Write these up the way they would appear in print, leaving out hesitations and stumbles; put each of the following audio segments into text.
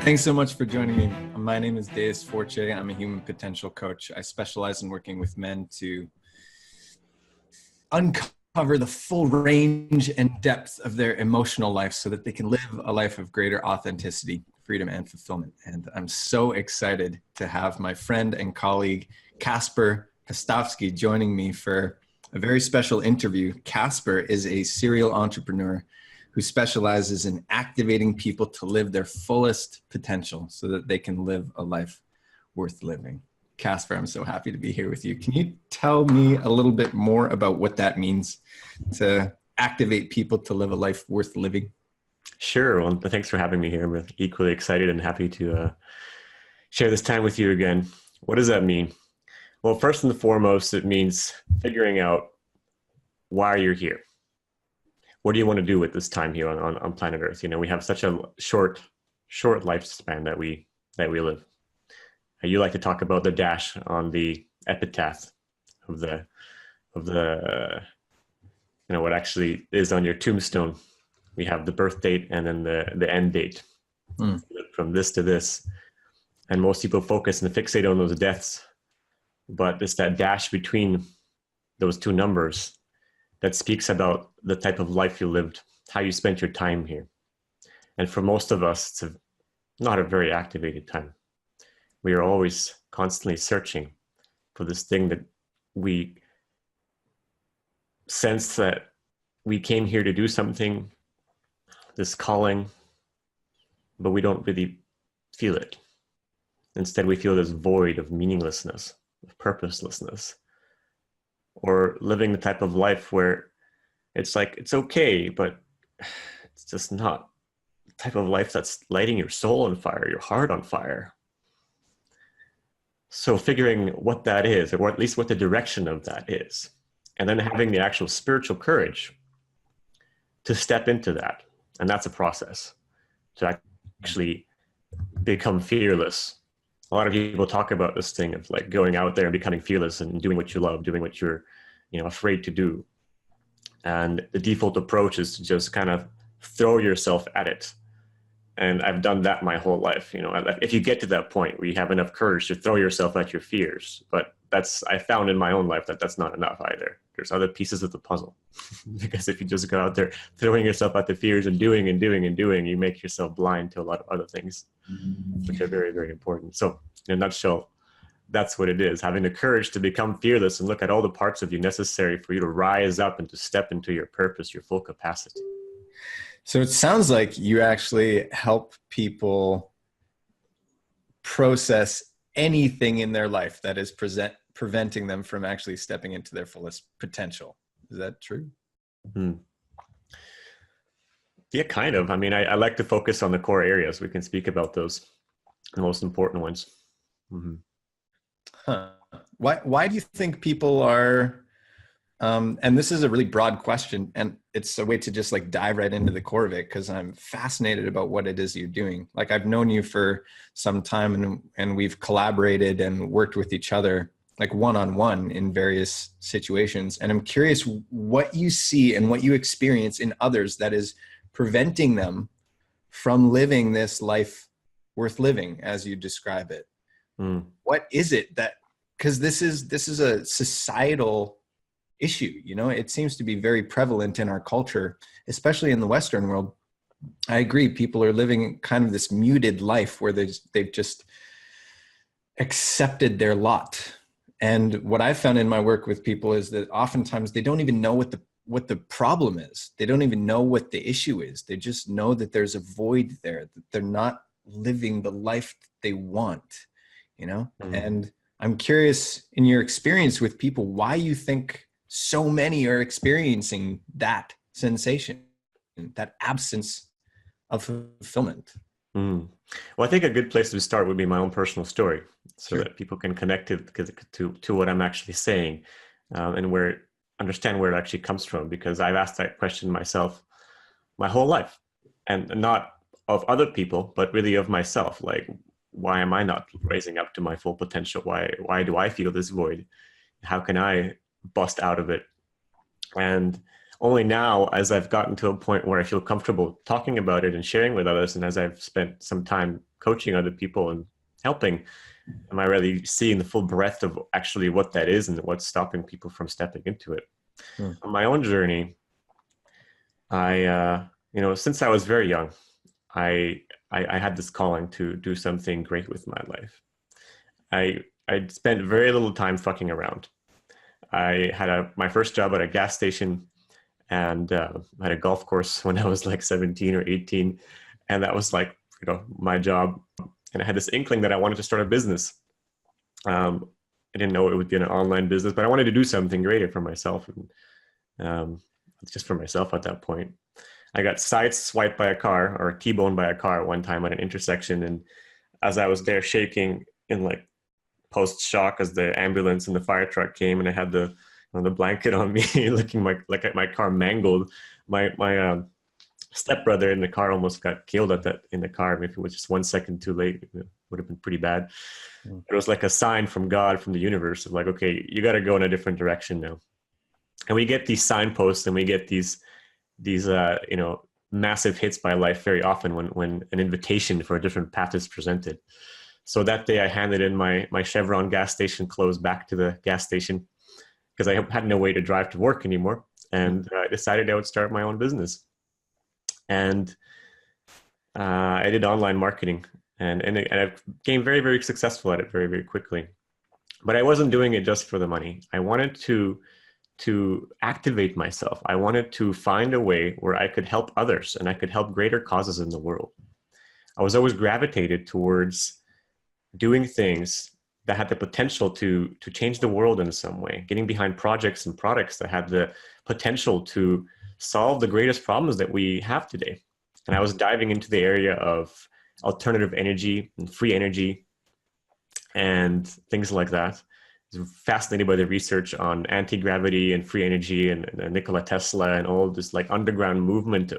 Thanks so much for joining me. My name is Deus Fortier. I'm a human potential coach. I specialize in working with men to uncover the full range and depth of their emotional life so that they can live a life of greater authenticity, freedom, and fulfillment. And I'm so excited to have my friend and colleague, Kacper Postawski, joining me for a very special interview. Kacper is a serial entrepreneur who specializes in activating people to live their fullest potential so that they can live a life worth living. Kacper, I'm so happy to be here with you. Can you tell me a little bit more about what that means to activate people to live a life worth living? Sure. Well, thanks for having me here. I'm equally excited and happy to share this time with you again. What does that mean? Well, first and foremost, it means figuring out why you're here. What do you want to do with this time here on planet Earth? You know, we have such a short lifespan that we live. You like to talk about the dash on the epitaph of the what actually is on your tombstone. We have the birth date and then the end date. From this to this. And most people focus and fixate on those deaths, but it's that dash between those two numbers that speaks about the type of life you lived, how you spent your time here. And for most of us, it's not a very activated time. We are always constantly searching for this thing that we sense that we came here to do something, this calling, but we don't really feel it. Instead, we feel this void of meaninglessness, of purposelessness, or living the type of life where it's like, it's okay, but it's just not the type of life that's lighting your soul on fire, your heart on fire. So figuring what that is, or at least what the direction of that is, and then having the actual spiritual courage to step into that. And that's a process to actually become fearless. A lot of people talk about this thing of like going out there and becoming fearless and doing what you love, doing what you're, afraid to do. And the default approach is to just kind of throw yourself at it. And I've done that my whole life. If you get to that point where you have enough courage to throw yourself at your fears, but I found in my own life that that's not enough either. There's other pieces of the puzzle. Because if you just go out there throwing yourself at the fears and doing, you make yourself blind to a lot of other things, which are very, very important. So in a nutshell, that's what it is. Having the courage to become fearless and look at all the parts of you necessary for you to rise up and to step into your purpose, your full capacity. So it sounds like you actually help people process anything in their life that is preventing them from actually stepping into their fullest potential. Is that true? Yeah, kind of. I mean, I like to focus on the core areas. We can speak about those, the most important ones. Huh. Why do you think people are, and this is a really broad question, and it's a way to just like dive right into the core of it, because I'm fascinated about what it is you're doing. Like, I've known you for some time, and we've collaborated and worked with each other like one-on-one in various situations. And I'm curious what you see and what you experience in others that is preventing them from living this life worth living, as you describe it. What is it that, because this is a societal issue, it seems to be very prevalent in our culture, especially in the Western world. I agree. People are living kind of this muted life where they've just accepted their lot. And what I've found in my work with people is that oftentimes they don't even know what the problem is. They don't even know what the issue is. They just know that there's a void there, that they're not living the life that they want, And I'm curious, in your experience with people, why you think so many are experiencing that sensation, that absence of fulfillment. Well, I think a good place to start would be my own personal story, so that people can connect to what I'm actually saying, and understand where it actually comes from. Because I've asked that question myself my whole life, and not of other people, but really of myself. Like, why am I not raising up to my full potential? Why do I feel this void? How can I bust out of it? And only now, as I've gotten to a point where I feel comfortable talking about it and sharing with others, and as I've spent some time coaching other people and helping, am I really seeing the full breadth of actually what that is and what's stopping people from stepping into it? On my own journey, I, since I was very young, I had this calling to do something great with my life. I spent very little time fucking around. I had my first job at a gas station and had a golf course when I was like 17 or 18. And that was like, my job. And I had this inkling that I wanted to start a business. I didn't know it would be an online business, but I wanted to do something greater for myself. And just for myself at that point. I got sideswiped by a car or T-boned by a car at one time at an intersection. And as I was there shaking in like post-shock as the ambulance and the fire truck came, and I had the blanket on me looking like at my car mangled, my stepbrother in the car almost got killed in the car. If it was just 1 second too late, it would have been pretty bad. It was like a sign from God, from the universe, of like, okay, you got to go in a different direction now. And we get these signposts and we get these massive hits by life very often when an invitation for a different path is presented. So that day I handed in my Chevron gas station clothes back to the gas station because I had no way to drive to work anymore. And I decided I would start my own business. And I did online marketing and I became very, very successful at it very, very quickly. But I wasn't doing it just for the money. I wanted to activate myself. I wanted to find a way where I could help others and I could help greater causes in the world. I was always gravitated towards doing things that had the potential to change the world in some way, getting behind projects and products that had the potential to solve the greatest problems that we have today. And I was diving into the area of alternative energy and free energy and things like that. I was fascinated by the research on anti-gravity and free energy and Nikola Tesla and all this like underground movement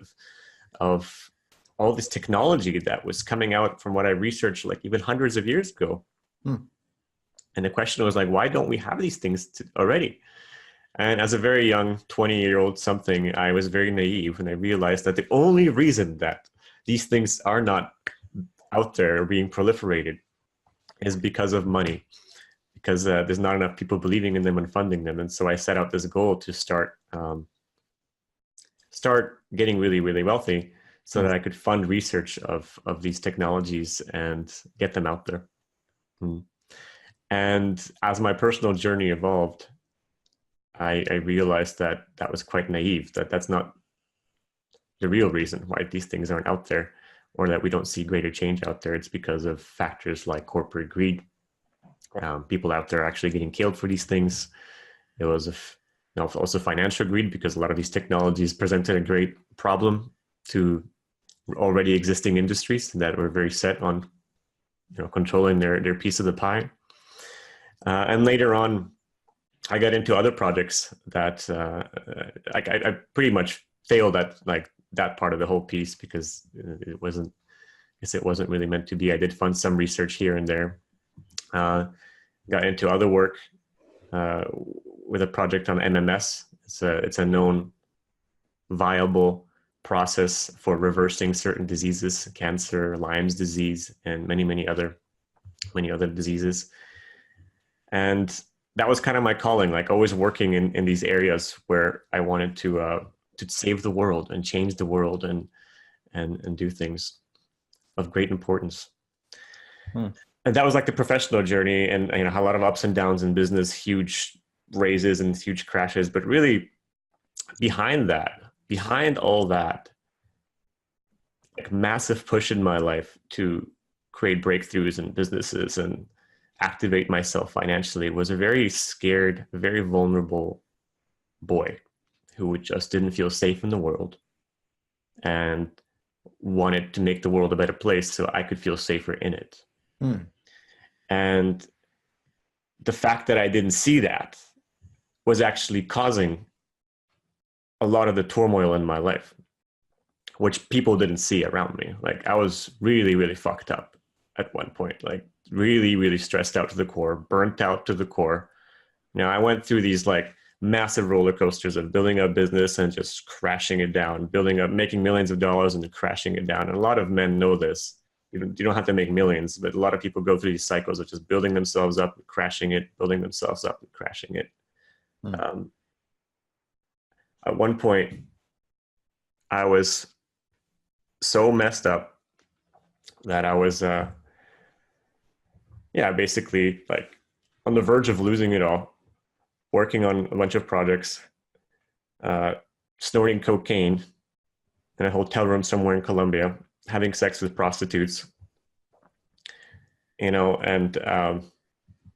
of all this technology that was coming out from what I researched like even hundreds of years ago. And the question was like, why don't we have these things already? And as a very young 20-year-old something, I was very naive and I realized that the only reason that these things are not out there being proliferated is because of money, because there's not enough people believing in them and funding them. And so I set out this goal to start getting really, really wealthy so that I could fund research of these technologies and get them out there. And as my personal journey evolved, I realized that was quite naive, that's not the real reason why these things aren't out there or that we don't see greater change out there. It's because of factors like corporate greed. People out there actually getting killed for these things. It was also financial greed because a lot of these technologies presented a great problem to already existing industries that were very set on controlling their piece of the pie. And later on, I got into other projects that I pretty much failed at like that part of the whole piece because it wasn't really meant to be. I did fund some research here and there. Got into other work with a project on MMS. It's a known viable process for reversing certain diseases, cancer, Lyme's disease, and many other diseases. And that was kind of my calling, like always working in these areas where I wanted to save the world and change the world and do things of great importance. And that was like the professional journey, and a lot of ups and downs in business, huge raises and huge crashes. But really, behind all that, like massive push in my life to create breakthroughs in businesses and activate myself financially was a very scared, very vulnerable boy who just didn't feel safe in the world and wanted to make the world a better place so I could feel safer in it. And the fact that I didn't see that was actually causing a lot of the turmoil in my life, which people didn't see around me. Like I was really, really fucked up at one point, like really, really stressed out to the core, burnt out to the core. I went through these like massive roller coasters of building a business and just crashing it down, building up, making millions of dollars and crashing it down. And a lot of men know this. you don't have to make millions, but a lot of people go through these cycles of just building themselves up, crashing it, building themselves up, and crashing it. At one point, I was so messed up that I was, basically like on the verge of losing it all, working on a bunch of projects, snorting cocaine in a hotel room somewhere in Colombia, having sex with prostitutes, and I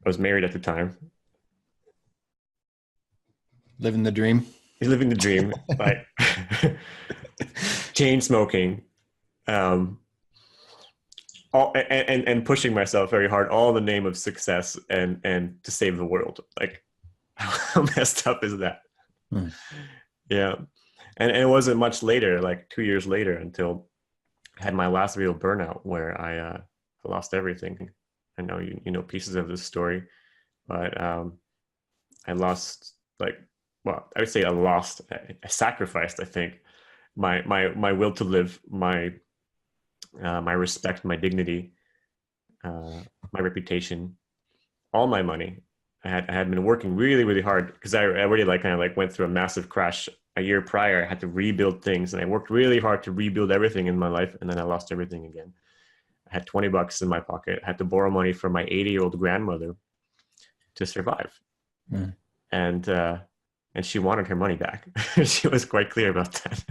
was married at the time. Living the dream. He's living the dream, like chain smoking, and pushing myself very hard, all in the name of success and to save the world. Like, how messed up is that? Yeah. And it wasn't much later, like 2 years later, until I had my last real burnout where I lost everything. I know you know pieces of this story, but I lost, like, well, I would say I sacrificed, I think, my will to live, my respect, my dignity, my reputation, all my money. I had been working really, really hard because I already went through a massive crash a year prior. I had to rebuild things, and I worked really hard to rebuild everything in my life, and then I lost everything again. I had $20 in my pocket. I had to borrow money from my 80-year-old grandmother to survive. And she wanted her money back. She was quite clear about that.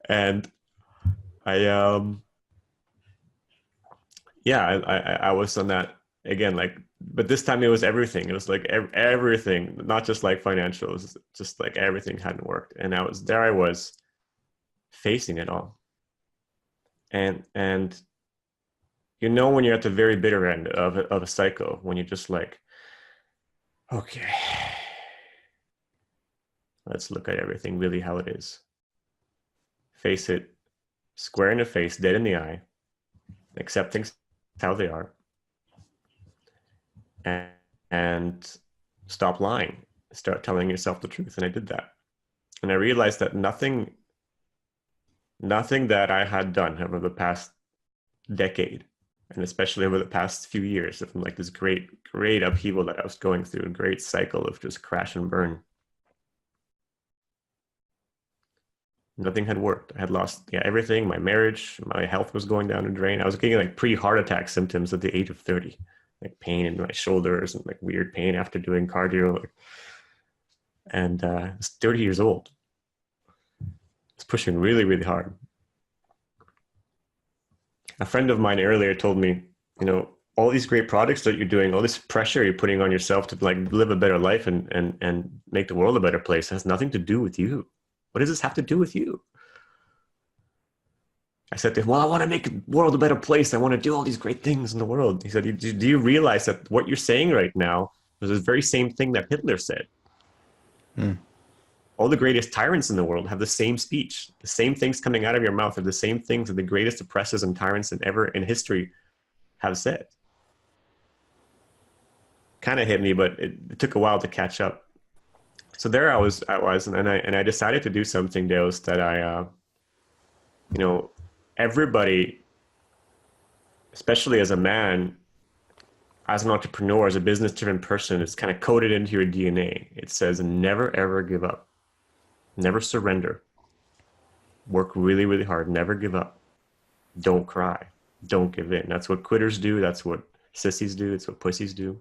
And I was on that again, like, but this time it was everything. It was like everything, not just like financials, just like everything hadn't worked. And I was facing it all. And when you're at the very bitter end of a cycle, when you're just like, okay, let's look at everything really how it is. Face it square in the face, dead in the eye, accept things how they are, and stop lying. Start telling yourself the truth. And I did that. And I realized that nothing that I had done over the past decade, and especially over the past few years, from like this great upheaval that I was going through, a great cycle of just crash and burn, nothing had worked. I had lost everything. My marriage, my health was going down the drain. I was getting like pre-heart attack symptoms at the age of 30, like pain in my shoulders and like weird pain after doing cardio. And I was 30 years old. I was pushing really, really hard. A friend of mine earlier told me, all these great projects that you're doing, all this pressure you're putting on yourself to like live a better life and make the world a better place has nothing to do with you. What does this have to do with you? I said to him, well, I want to make the world a better place. I want to do all these great things in the world. He said, do you realize that what you're saying right now is the very same thing that Hitler said? All the greatest tyrants in the world have the same speech. The same things coming out of your mouth are the same things that the greatest oppressors and tyrants ever in history have said. Kind of hit me, but it took a while to catch up. So there I was, and I decided to do something, Deus, that everybody, especially as a man, as an entrepreneur, as a business-driven person, it's kind of coded into your DNA. It says, never, ever give up. Never surrender. Work really, really hard. Never give up. Don't cry. Don't give in. That's what quitters do. That's what sissies do. It's what pussies do.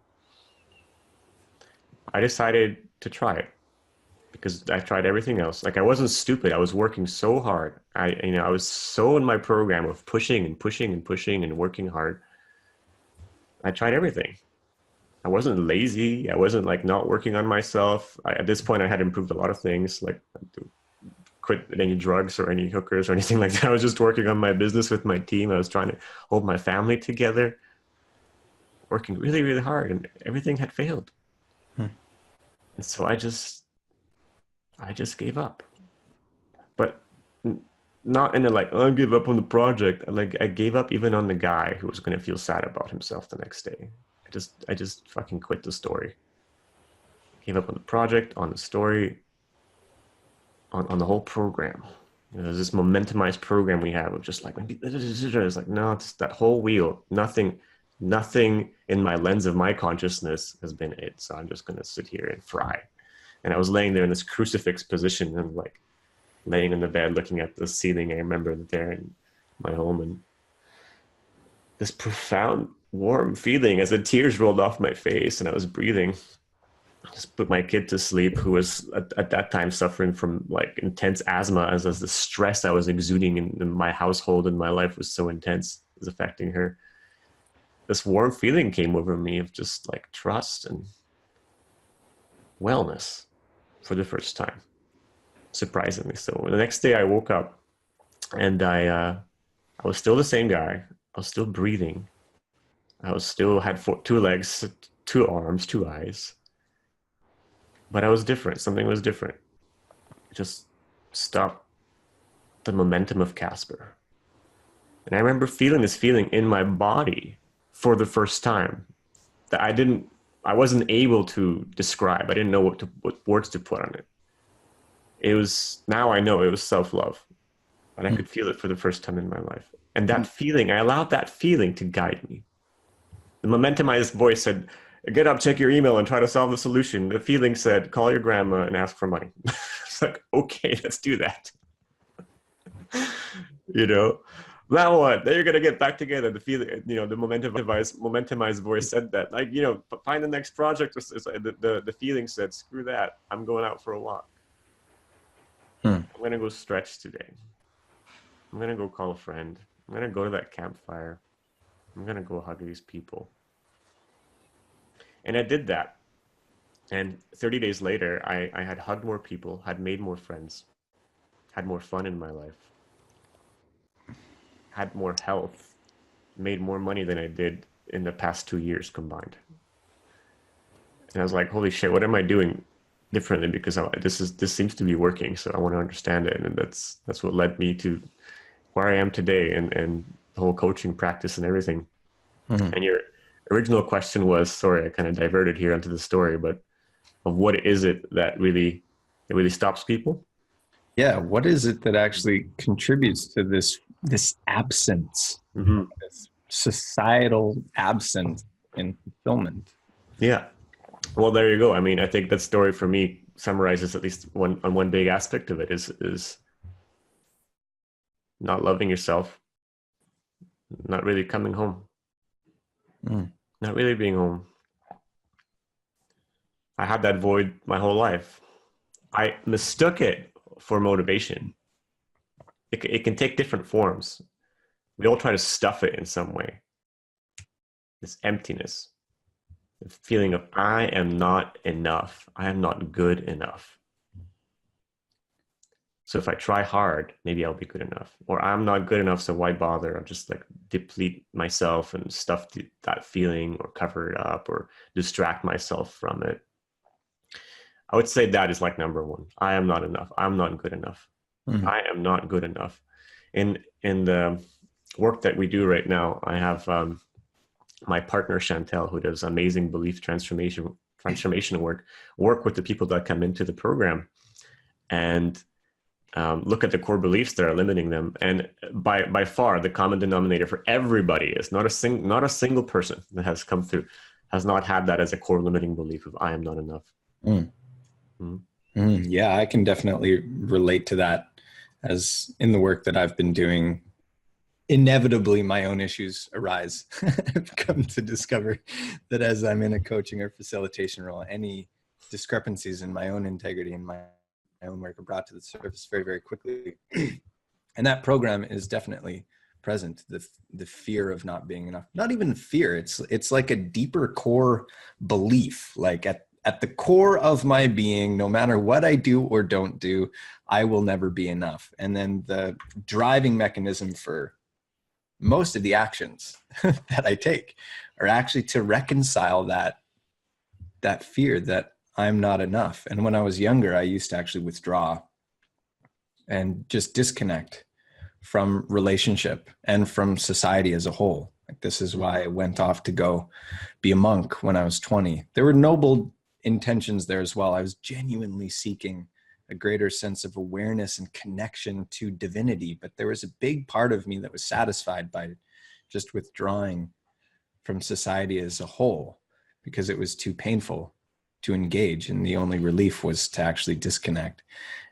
I decided to try it because I tried everything else. Like, I wasn't stupid. I was working so hard. I was so in my program of pushing and pushing and pushing and working hard. I tried everything. I wasn't lazy. I wasn't like not working on myself. At this point, I had improved a lot of things, like quit any drugs or any hookers or anything like that. I was just working on my business with my team. I was trying to hold my family together, working really, really hard, and everything had failed. And so I just gave up. But not in the like, oh, I give up on the project. Like, I gave up even on the guy who was going to feel sad about himself the next day. I just fucking quit the story. Gave up on the project, on the story, on the whole program. There's this momentumized program we have of just like, it's like, no, it's that whole wheel. Nothing in my lens of my consciousness has been it. So I'm just going to sit here and fry. And I was laying there in this crucifix position and like laying in the bed, looking at the ceiling. I remember there in my home, and this profound warm feeling as the tears rolled off my face and I was breathing. Just put my kid to sleep, who was at that time suffering from like intense asthma, as the stress I was exuding in my household and my life was so intense, it was affecting her. This warm feeling came over me of just like trust and wellness for the first time, surprisingly. So the next day I woke up and I was still the same guy. I was still breathing. I was still had two legs, two arms, two eyes. But I was different. Something was different. Just stopped the momentum of Kacper. And I remember feeling this feeling in my body for the first time that I wasn't able to describe. I didn't know what words to put on it. It was, now I know it was self-love. And I could feel it for the first time in my life. And that feeling, I allowed that feeling to guide me. The momentumized voice said, get up, check your email, and try to solve the solution. The feeling said, call your grandma and ask for money. It's like, okay, let's do that. You know, now what? Then you're going to get back together. The feeling, you know, the momentumized voice said that. Like, you know, find the next project. The feeling said, screw that. I'm going out for a walk. I'm going to go stretch today. I'm going to go call a friend. I'm going to go to that campfire. I'm going to go hug these people. And I did that. And 30 days later, I had hugged more people, had made more friends, had more fun in my life, had more health, made more money than I did in the past 2 years combined. And I was like, holy shit, what am I doing differently? Because this seems to be working. So I want to understand it. And that's what led me to where I am today and the whole coaching practice and everything. Mm-hmm. And your original question was, sorry, I kind of diverted here onto the story, but of what is it that really stops people? Yeah, what is it that actually contributes to this absence, this societal absence in fulfillment? Yeah, well, there you go. I mean, I think that story for me summarizes at least one big aspect of it is not loving yourself, not really coming home. Not really being home. I had that void my whole life. I mistook it for motivation. It can take different forms. We all try to stuff it in some way. This emptiness, the feeling of I am not enough. I am not good enough. So if I try hard, maybe I'll be good enough. Or I'm not good enough, so why bother? I'll just like deplete myself and stuff that feeling or cover it up or distract myself from it. I would say that is like number one. I am not enough. I'm not good enough. Mm-hmm. I am not good enough. In the work that we do right now, I have my partner, Chantel, who does amazing belief transformation work with the people that come into the program and look at the core beliefs that are limiting them. And by far, the common denominator for everybody is not a single person that has come through has not had that as a core limiting belief of I am not enough. Yeah, I can definitely relate to that, as in the work that I've been doing, inevitably my own issues arise. I've come to discover that as I'm in a coaching or facilitation role, any discrepancies in my own integrity and my own work are brought to the surface very, very quickly. And that program is definitely present. The fear of not being enough, not even fear. It's like a deeper core belief, like at the core of my being, no matter what I do or don't do, I will never be enough. And then the driving mechanism for most of the actions that I take are actually to reconcile that fear that I'm not enough. And when I was younger, I used to actually withdraw and just disconnect from relationship and from society as a whole. Like, this is why I went off to go be a monk when I was 20. There were noble intentions there as well. I was genuinely seeking a greater sense of awareness and connection to divinity. But there was a big part of me that was satisfied by just withdrawing from society as a whole, because it was too painful to engage. And the only relief was to actually disconnect.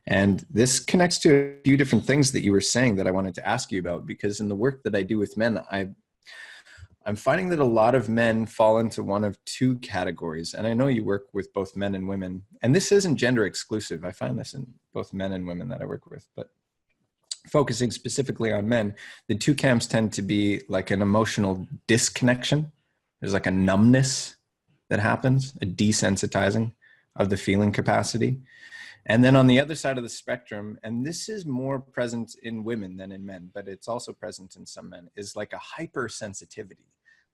And this connects to a few different things that you were saying that I wanted to ask you about, because in the work that I do with men, I'm finding that a lot of men fall into one of two categories. And I know you work with both men and women, and this isn't gender exclusive. I find this in both men and women that I work with, but focusing specifically on men, the two camps tend to be like an emotional disconnection. There's like a numbness that happens, a desensitizing of the feeling capacity. And then on the other side of the spectrum, and this is more present in women than in men, but it's also present in some men, is like a hypersensitivity,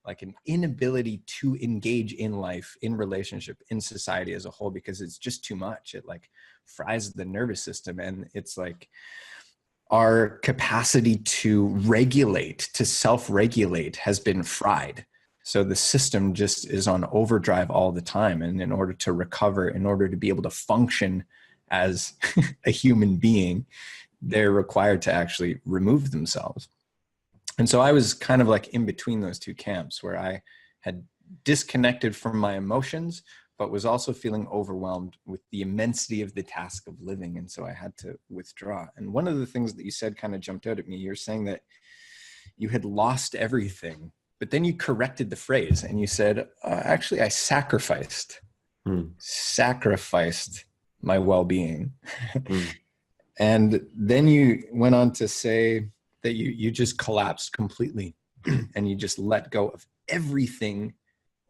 like an inability to engage in life, in relationship, in society as a whole, because it's just too much. It like fries the nervous system. And it's like our capacity to regulate, to self-regulate has been fried. So the system just is on overdrive all the time. And in order to recover, in order to be able to function as a human being, they're required to actually remove themselves. And so I was kind of like in between those two camps, where I had disconnected from my emotions, but was also feeling overwhelmed with the immensity of the task of living. And so I had to withdraw. And one of the things that you said kind of jumped out at me. You're saying that you had lost everything, but then you corrected the phrase and you said, actually, I sacrificed my well-being. And then you went on to say that you just collapsed completely and you just let go of everything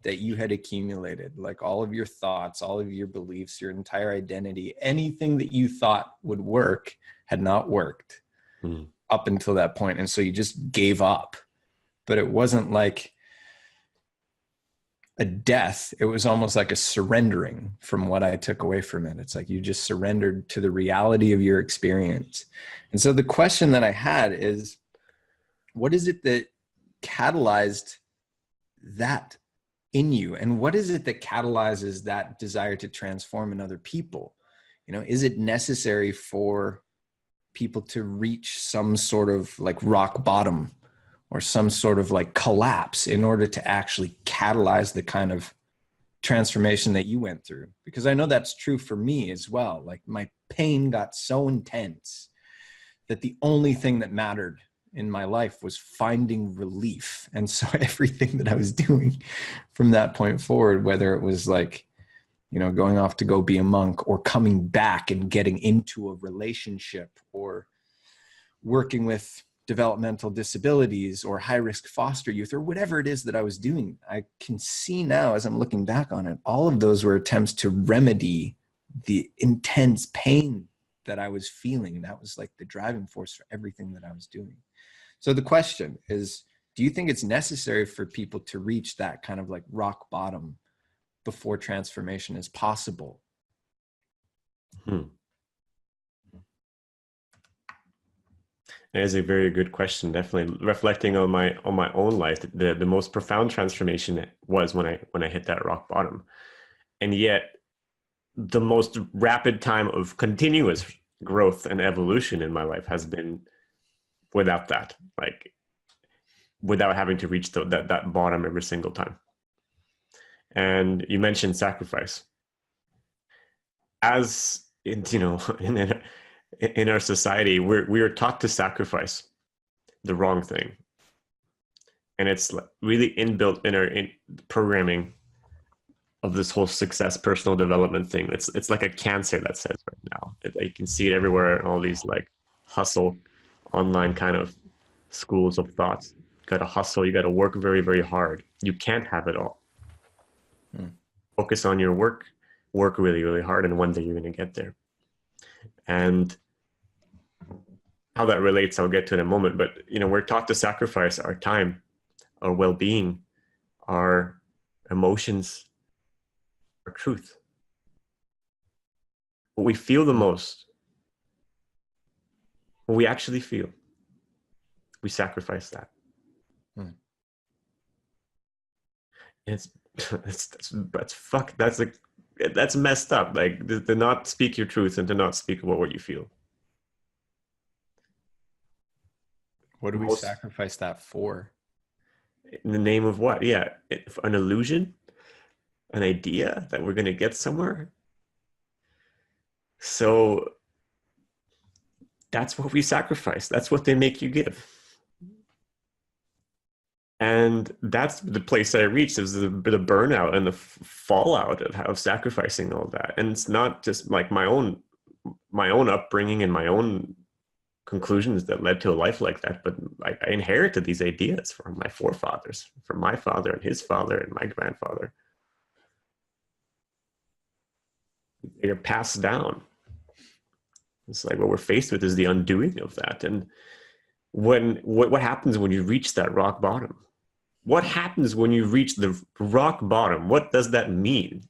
that you had accumulated, like all of your thoughts, all of your beliefs, your entire identity, anything that you thought would work had not worked up until that point. And so you just gave up. But it wasn't like a death. It was almost like a surrendering from what I took away from it. It's like you just surrendered to the reality of your experience. And so the question that I had is, what is it that catalyzed that in you? And what is it that catalyzes that desire to transform in other people? You know, is it necessary for people to reach some sort of like rock bottom or some sort of like collapse in order to actually catalyze the kind of transformation that you went through? Because I know that's true for me as well. Like my pain got so intense that the only thing that mattered in my life was finding relief. And so everything that I was doing from that point forward, whether it was like, you know, going off to go be a monk or coming back and getting into a relationship or working with developmental disabilities or high-risk foster youth or whatever it is that I was doing, I can see now as I'm looking back on it, all of those were attempts to remedy the intense pain that I was feeling. That was like the driving force for everything that I was doing. So the question is, do you think it's necessary for people to reach that kind of like rock bottom before transformation is possible? That is a very good question. Definitely reflecting on my own life, the most profound transformation was when I hit that rock bottom, and yet the most rapid time of continuous growth and evolution in my life has been without that, like without having to reach that bottom every single time. And you mentioned sacrifice. As in, you know, in our society, we are taught to sacrifice the wrong thing, and it's really inbuilt in our programming of this whole success, personal development thing. It's like a cancer that says right now. You can see it everywhere in all these like hustle, online kind of schools of thoughts. You got to hustle. You got to work very, very hard. You can't have it all. Focus on your work really, really hard, and one day you're going to get there. And how that relates, I'll get to in a moment. But you know, we're taught to sacrifice our time, our well-being, our emotions, our truth. What we feel the most, what we actually feel, we sacrifice that. That's like that's messed up. Like to not speak your truth and to not speak about what you feel. What do we Most, sacrifice that for? in the name of what? Yeah, an illusion, an idea that we're going to get somewhere. So that's what we sacrifice. That's what they make you give. And that's the place I reached, is the burnout and the fallout of sacrificing all that. And it's not just like my own upbringing and my own conclusions that led to a life like that, but I inherited these ideas from my forefathers, from my father and his father and my grandfather. They're passed down. It's like what we're faced with is the undoing of that. And what happens when you reach that rock bottom? What happens when you reach the rock bottom? What does that mean?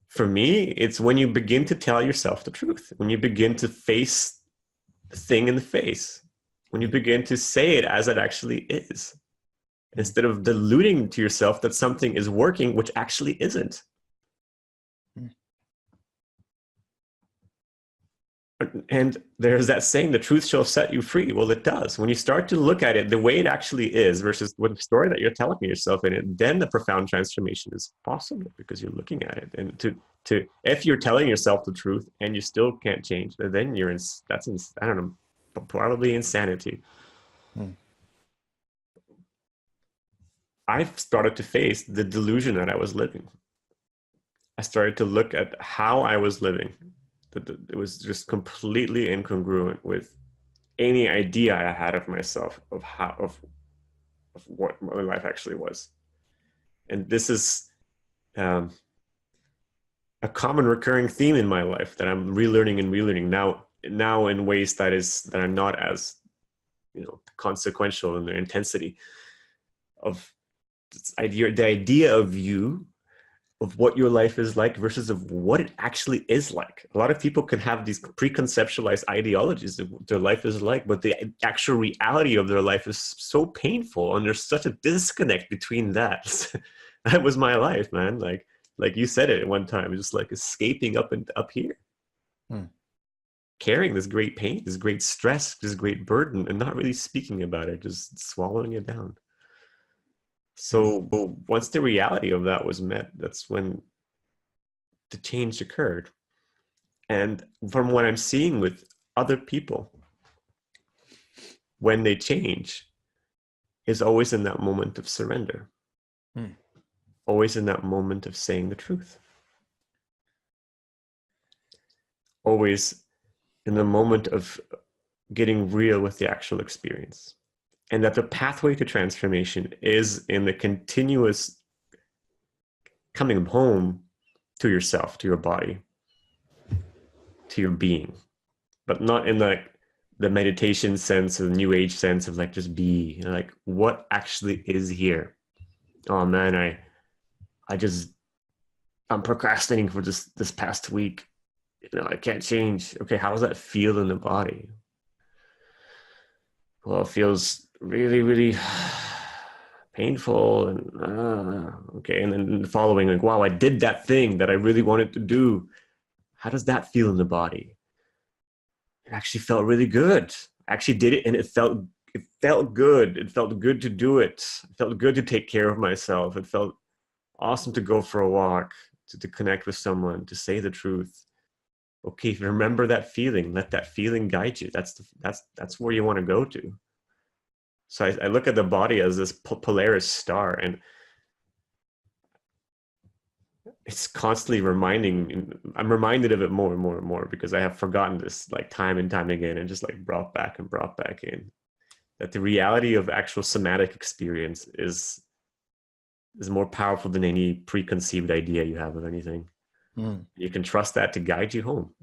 For me, it's when you begin to tell yourself the truth, when you begin to face the thing in the face, when you begin to say it as it actually is, instead of deluding to yourself that something is working, which actually isn't. And there's that saying, the truth shall set you free. Well, it does. When you start to look at it the way it actually is versus what the story that you're telling yourself in it, then the profound transformation is possible, because you're looking at it. And if you're telling yourself the truth and you still can't change, then I don't know, probably insanity. I started to face the delusion that I was living. I started to look at how I was living. It was just completely incongruent with any idea I had of myself, of what my life actually was. And this is a common recurring theme in my life that I'm relearning now in ways that are not as, consequential in their intensity, of the idea of you, of what your life is like versus of what it actually is like. A lot of people can have these preconceptualized ideologies of what their life is like, but the actual reality of their life is so painful, and there's such a disconnect between that. That was my life, man. Like you said it at one time, just like escaping up here. Carrying this great pain, this great stress, this great burden, and not really speaking about it, just swallowing it down. So once the reality of that was met, that's when the change occurred. And from what I'm seeing with other people, when they change, is always in that moment of surrender. Always in that moment of saying the truth. Always in the moment of getting real with the actual experience. And that the pathway to transformation is in the continuous coming home to yourself, to your body, to your being, but not in the meditation sense or the new age sense of like just be, like what actually is here. Oh man, I'm procrastinating for this past week. I can't change. Okay, how does that feel in the body? Well, it feels really, really painful, and okay. And then the following, like, wow, I did that thing that I really wanted to do. How does that feel in the body? It actually felt really good. I actually did it, and it felt good. It felt good to do it. It felt good to take care of myself. It felt awesome to go for a walk, to connect with someone, to say the truth. Okay, if you remember that feeling, let that feeling guide you. That's where you want to go to. So I look at the body as this Polaris star, and it's constantly I'm reminded of it more and more and more, because I have forgotten this like time and time again, and just like brought back in, that the reality of actual somatic experience is more powerful than any preconceived idea you have of anything. You can trust that to guide you home.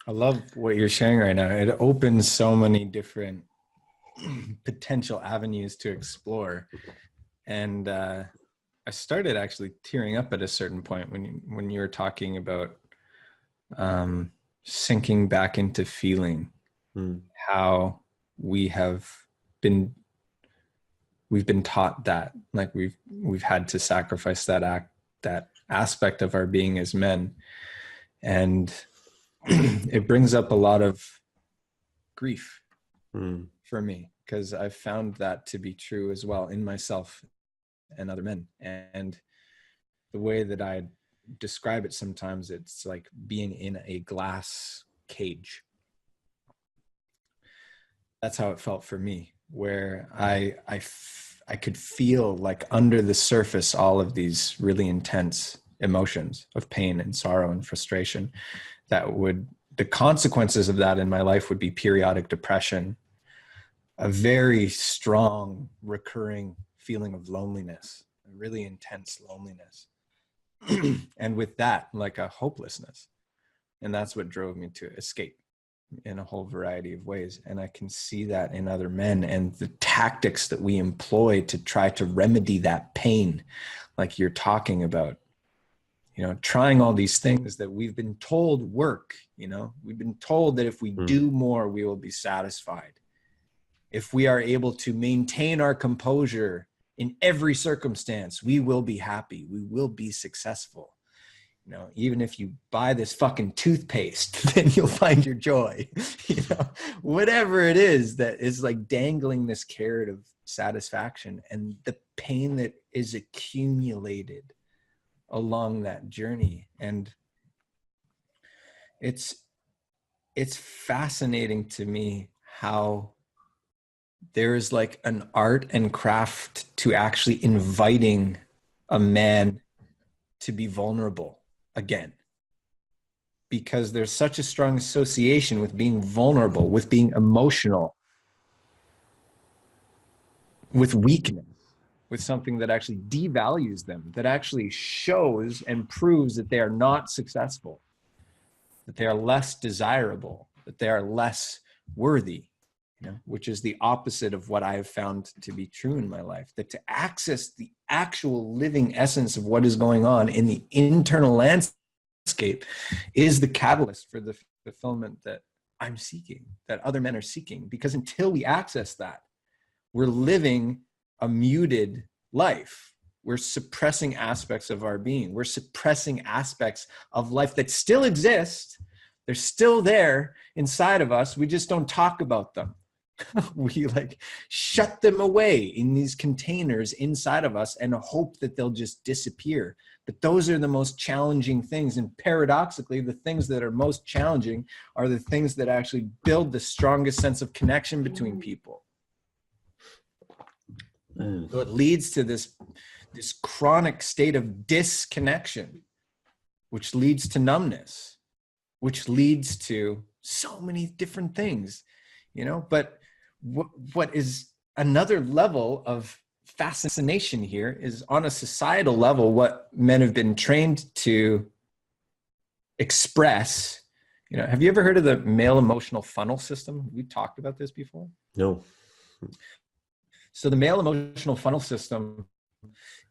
I love what you're sharing right now. It opens so many different potential avenues to explore. And I started actually tearing up at a certain point when you were talking about sinking back into feeling, how we have been we've been taught that, like we've had to sacrifice that aspect of our being as men. And it brings up a lot of grief for me, because I've found that to be true as well in myself and other men. And the way that I describe it sometimes, it's like being in a glass cage. That's how it felt for me, where I could feel like under the surface all of these really intense emotions of pain and sorrow and frustration the consequences of that in my life would be periodic depression, a very strong recurring feeling of loneliness, a really intense loneliness. And with that, like a hopelessness. And that's what drove me to escape in a whole variety of ways. And I can see that in other men, and the tactics that we employ to try to remedy that pain, like you're talking about, trying all these things that we've been told work. We've been told that if we do more, we will be satisfied. If we are able to maintain our composure in every circumstance, we will be happy. We will be successful. Even if you buy this fucking toothpaste, then you'll find your joy. Whatever it is that is like dangling this carrot of satisfaction, and the pain that is accumulated along that journey. And it's fascinating to me how there is like an art and craft to actually inviting a man to be vulnerable again, because there's such a strong association with being vulnerable, with being emotional, with weakness, with something that actually devalues them, that actually shows and proves that they are not successful, that they are less desirable, that they are less worthy, which is the opposite of what I have found to be true in my life. That to access the actual living essence of what is going on in the internal landscape is the catalyst for the fulfillment that I'm seeking, that other men are seeking. Because until we access that, we're living a muted life. We're suppressing aspects of our being. We're suppressing aspects of life that still exist. They're still there inside of us. We just don't talk about them. We like shut them away in these containers inside of us and hope that they'll just disappear. But those are the most challenging things. And paradoxically, the things that are most challenging are the things that actually build the strongest sense of connection between people. So it leads to this chronic state of disconnection, which leads to numbness, which leads to so many different things, but what is another level of fascination here is on a societal level, what men have been trained to express. Have you ever heard of the male emotional funnel system? We talked about this before. No. So the male emotional funnel system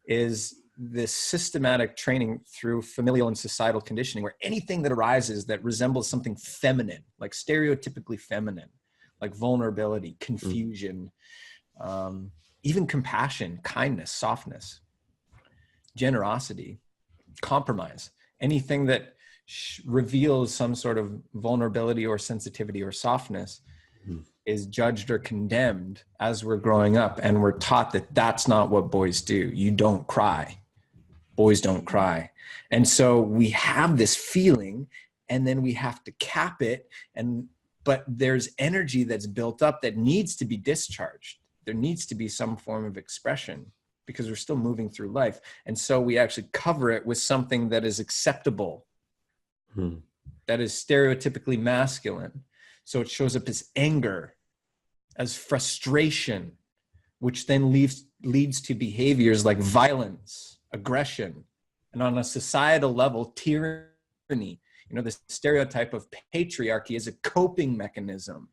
is this systematic training through familial and societal conditioning, where anything that arises that resembles something feminine, like stereotypically feminine, like vulnerability, confusion, even compassion, kindness, softness, generosity, compromise, anything that reveals some sort of vulnerability or sensitivity or softness is judged or condemned as we're growing up. And we're taught that that's not what boys do. You don't cry. Boys don't cry. And so we have this feeling, and then we have to cap it. But there's energy that's built up that needs to be discharged. There needs to be some form of expression, because we're still moving through life. And so we actually cover it with something that is acceptable, that is stereotypically masculine. So it shows up as anger, as frustration, which then leads to behaviors like violence, aggression, and on a societal level, tyranny. The stereotype of patriarchy is a coping mechanism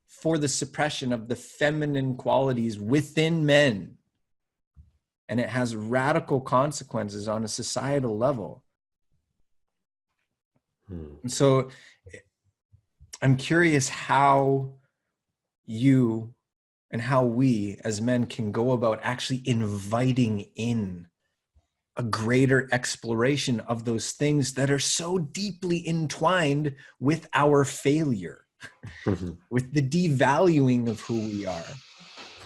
for the suppression of the feminine qualities within men. And it has radical consequences on a societal level. And so I'm curious how you and how we as men can go about actually inviting in a greater exploration of those things that are so deeply entwined with our failure, with the devaluing of who we are,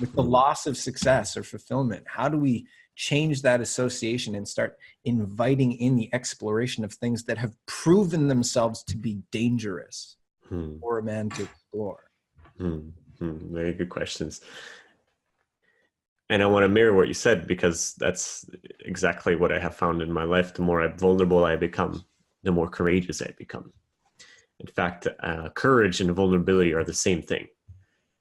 with the loss of success or fulfillment. How do we change that association and start inviting in the exploration of things that have proven themselves to be dangerous for a man to explore? Very good questions. And I want to mirror what you said, because that's exactly what I have found in my life. The more vulnerable I become, the more courageous I become. In fact, courage and vulnerability are the same thing.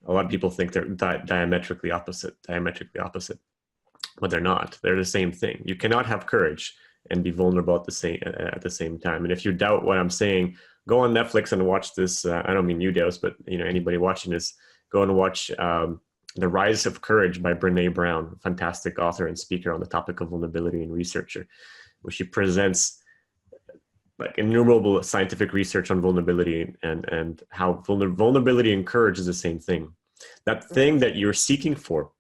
A lot of people think they're diametrically opposite, but they're not. They're the same thing. You cannot have courage and be vulnerable at the same time. And if you doubt what I'm saying, go on Netflix and watch this. I don't mean you, Deus, but anybody watching this, go and watch The Rise of Courage by Brené Brown, fantastic author and speaker on the topic of vulnerability and researcher, where she presents like innumerable scientific research on vulnerability and how vulnerability and courage is the same thing. That thing that you're seeking for,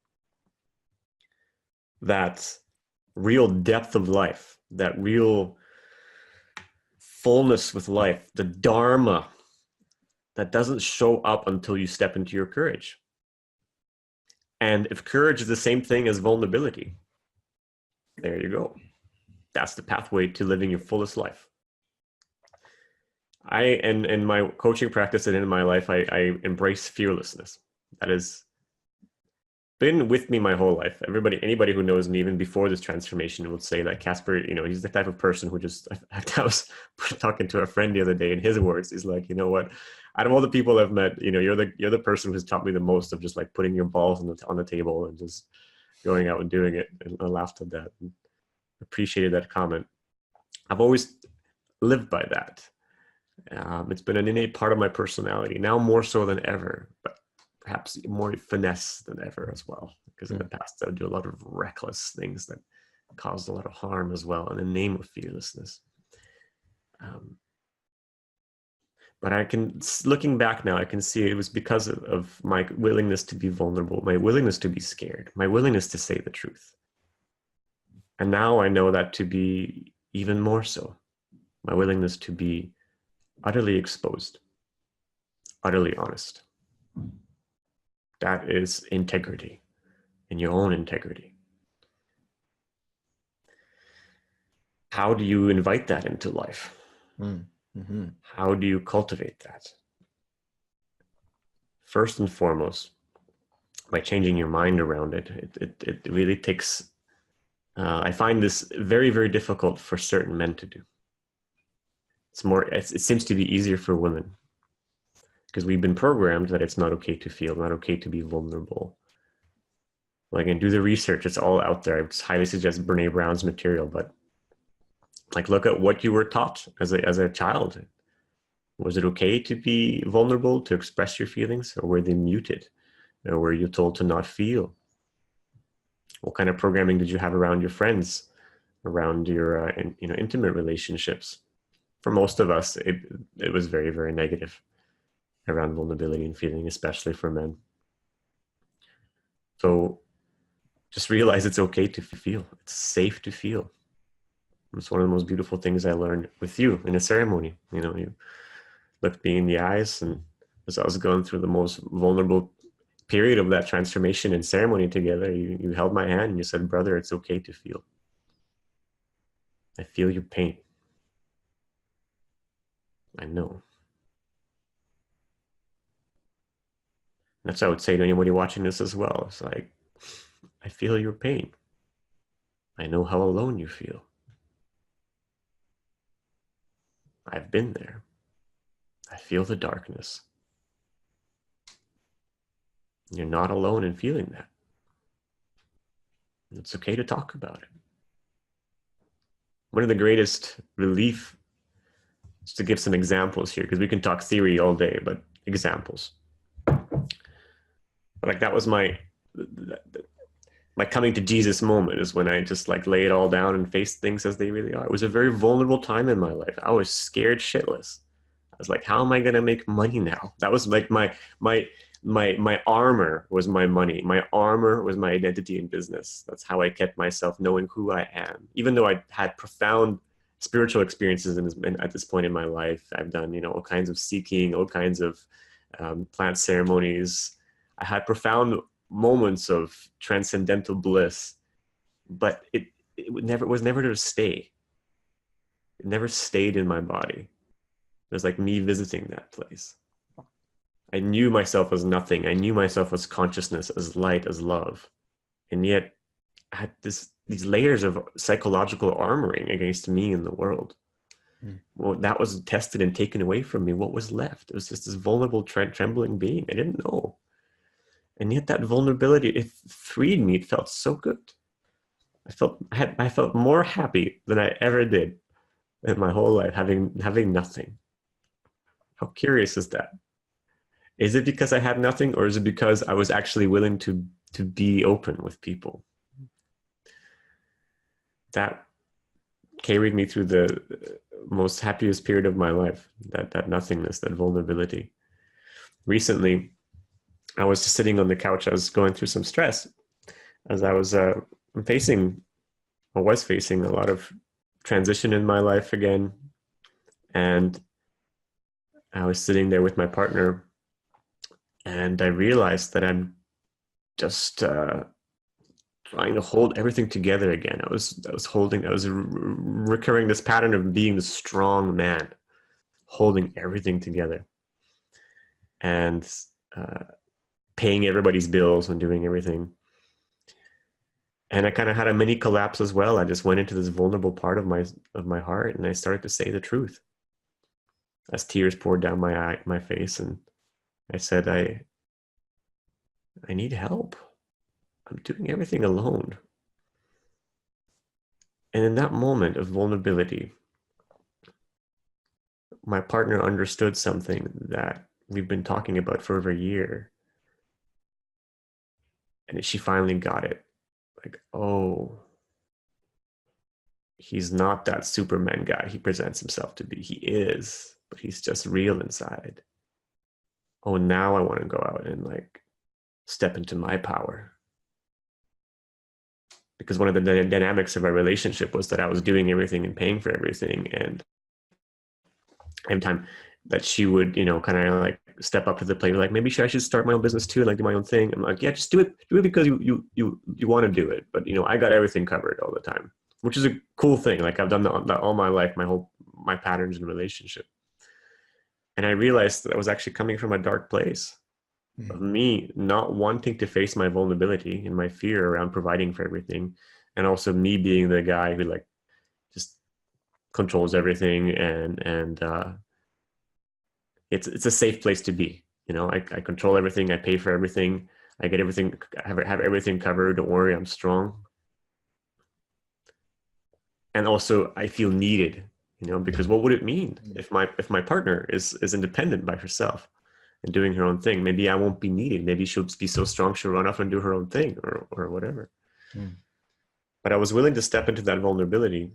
that real depth of life, that real fullness with life, the dharma that doesn't show up until you step into your courage. And if courage is the same thing as vulnerability, there you go. That's the pathway to living your fullest life. In my coaching practice and in my life, I embrace fearlessness. That has been with me my whole life. Anybody who knows me, even before this transformation, would say that Kacper, he's the type of person who just, I was talking to a friend the other day, in his words, he's like, you know what, out of all the people I've met, you're the person who's taught me the most of just like putting your balls on the table and just going out and doing it. And I laughed at that and appreciated that comment. I've always lived by that. It's been an innate part of my personality, now more so than ever, but perhaps more finesse than ever as well, because in the past I would do a lot of reckless things that caused a lot of harm as well in the name of fearlessness. But looking back now, I can see it was because of my willingness to be vulnerable, my willingness to be scared, my willingness to say the truth. And now I know that to be even more so, my willingness to be utterly exposed, utterly honest. That is integrity, in your own integrity. How do you invite that into life? How do you cultivate that? First and foremost, by changing your mind around it. It really takes, I find this very, very difficult for certain men to do. It seems to be easier for women, because we've been programmed that it's not okay to feel, not okay to be vulnerable. Like, and do the research, it's all out there. I would highly suggest Brené Brown's material, but like, look at what you were taught as a child. Was it okay to be vulnerable, to express your feelings, or were they muted? Or were you told to not feel? What kind of programming did you have around your friends, around your intimate relationships? For most of us, it was very, very negative around vulnerability and feeling, especially for men. So just realize it's okay to feel. It's safe to feel. It's one of the most beautiful things I learned with you in a ceremony. You looked me in the eyes, and as I was going through the most vulnerable period of that transformation and ceremony together, you held my hand and you said, "Brother, it's okay to feel. I feel your pain. I know." That's what I would say to anybody watching this as well. It's like, I feel your pain. I know how alone you feel. I've been there. I feel the darkness. You're not alone in feeling that. It's okay to talk about it. One of the greatest relief, just to give some examples here, because we can talk theory all day, but examples. Like, that was my coming to Jesus moment, is when I just like lay it all down and face things as they really are. It was a very vulnerable time in my life. I was scared shitless. I was like, how am I going to make money now? That was like my my armor was my money. My armor was my identity in business. That's how I kept myself knowing who I am. Even though I had profound spiritual experiences at this point in my life, I've done, you know, all kinds of seeking, all kinds of plant ceremonies. I had profound moments of transcendental bliss, but it was never to stay. It never stayed in my body. It was like me visiting that place. I knew myself as nothing. I knew myself as consciousness, as light, as love. And yet I had these layers of psychological armoring against me in the world. Well, that was tested and taken away from me. What was left? It was just this vulnerable, trembling being. I didn't know. And yet that vulnerability, it freed me. It felt so good. I felt more happy than I ever did in my whole life, having nothing. How curious is that? Is it because I had nothing, or is it because I was actually willing to be open with people? That carried me through the most happiest period of my life, that nothingness, that vulnerability. Recently, I was just sitting on the couch. I was going through some stress as I was facing a lot of transition in my life again. And I was sitting there with my partner, and I realized that I'm just trying to hold everything together again. I was recurring this pattern of being the strong man, holding everything together, and paying everybody's bills and doing everything. And I kind of had a mini collapse as well. I just went into this vulnerable part of my heart, and I started to say the truth as tears poured down my face. And I said, I need help. I'm doing everything alone. And in that moment of vulnerability, my partner understood something that we've been talking about for over a year. And she finally got it. Like, oh, he's not that Superman guy he presents himself to be. He is, but he's just real inside. Oh, now I want to go out and like step into my power. Because one of the dynamics of our relationship was that I was doing everything and paying for everything. And every time that she would, you know, kind of like step up to the plate, like, maybe I should start my own business too, and like do my own thing. I'm like, yeah, just do it because you want to do it. But, you know, I got everything covered all the time, which is a cool thing. Like, I've done that all my life, my patterns in relationship. And I realized that I was actually coming from a dark place of me not wanting to face my vulnerability and my fear around providing for everything. And also me being the guy who like just controls everything, and it's a safe place to be. You know, I control everything, I pay for everything, I get everything, have everything covered. Don't worry, I'm strong. And also I feel needed, you know, because what would it mean if my partner is independent by herself and doing her own thing? Maybe I won't be needed. Maybe she'll be so strong she'll run off and do her own thing, or whatever. But I was willing to step into that vulnerability,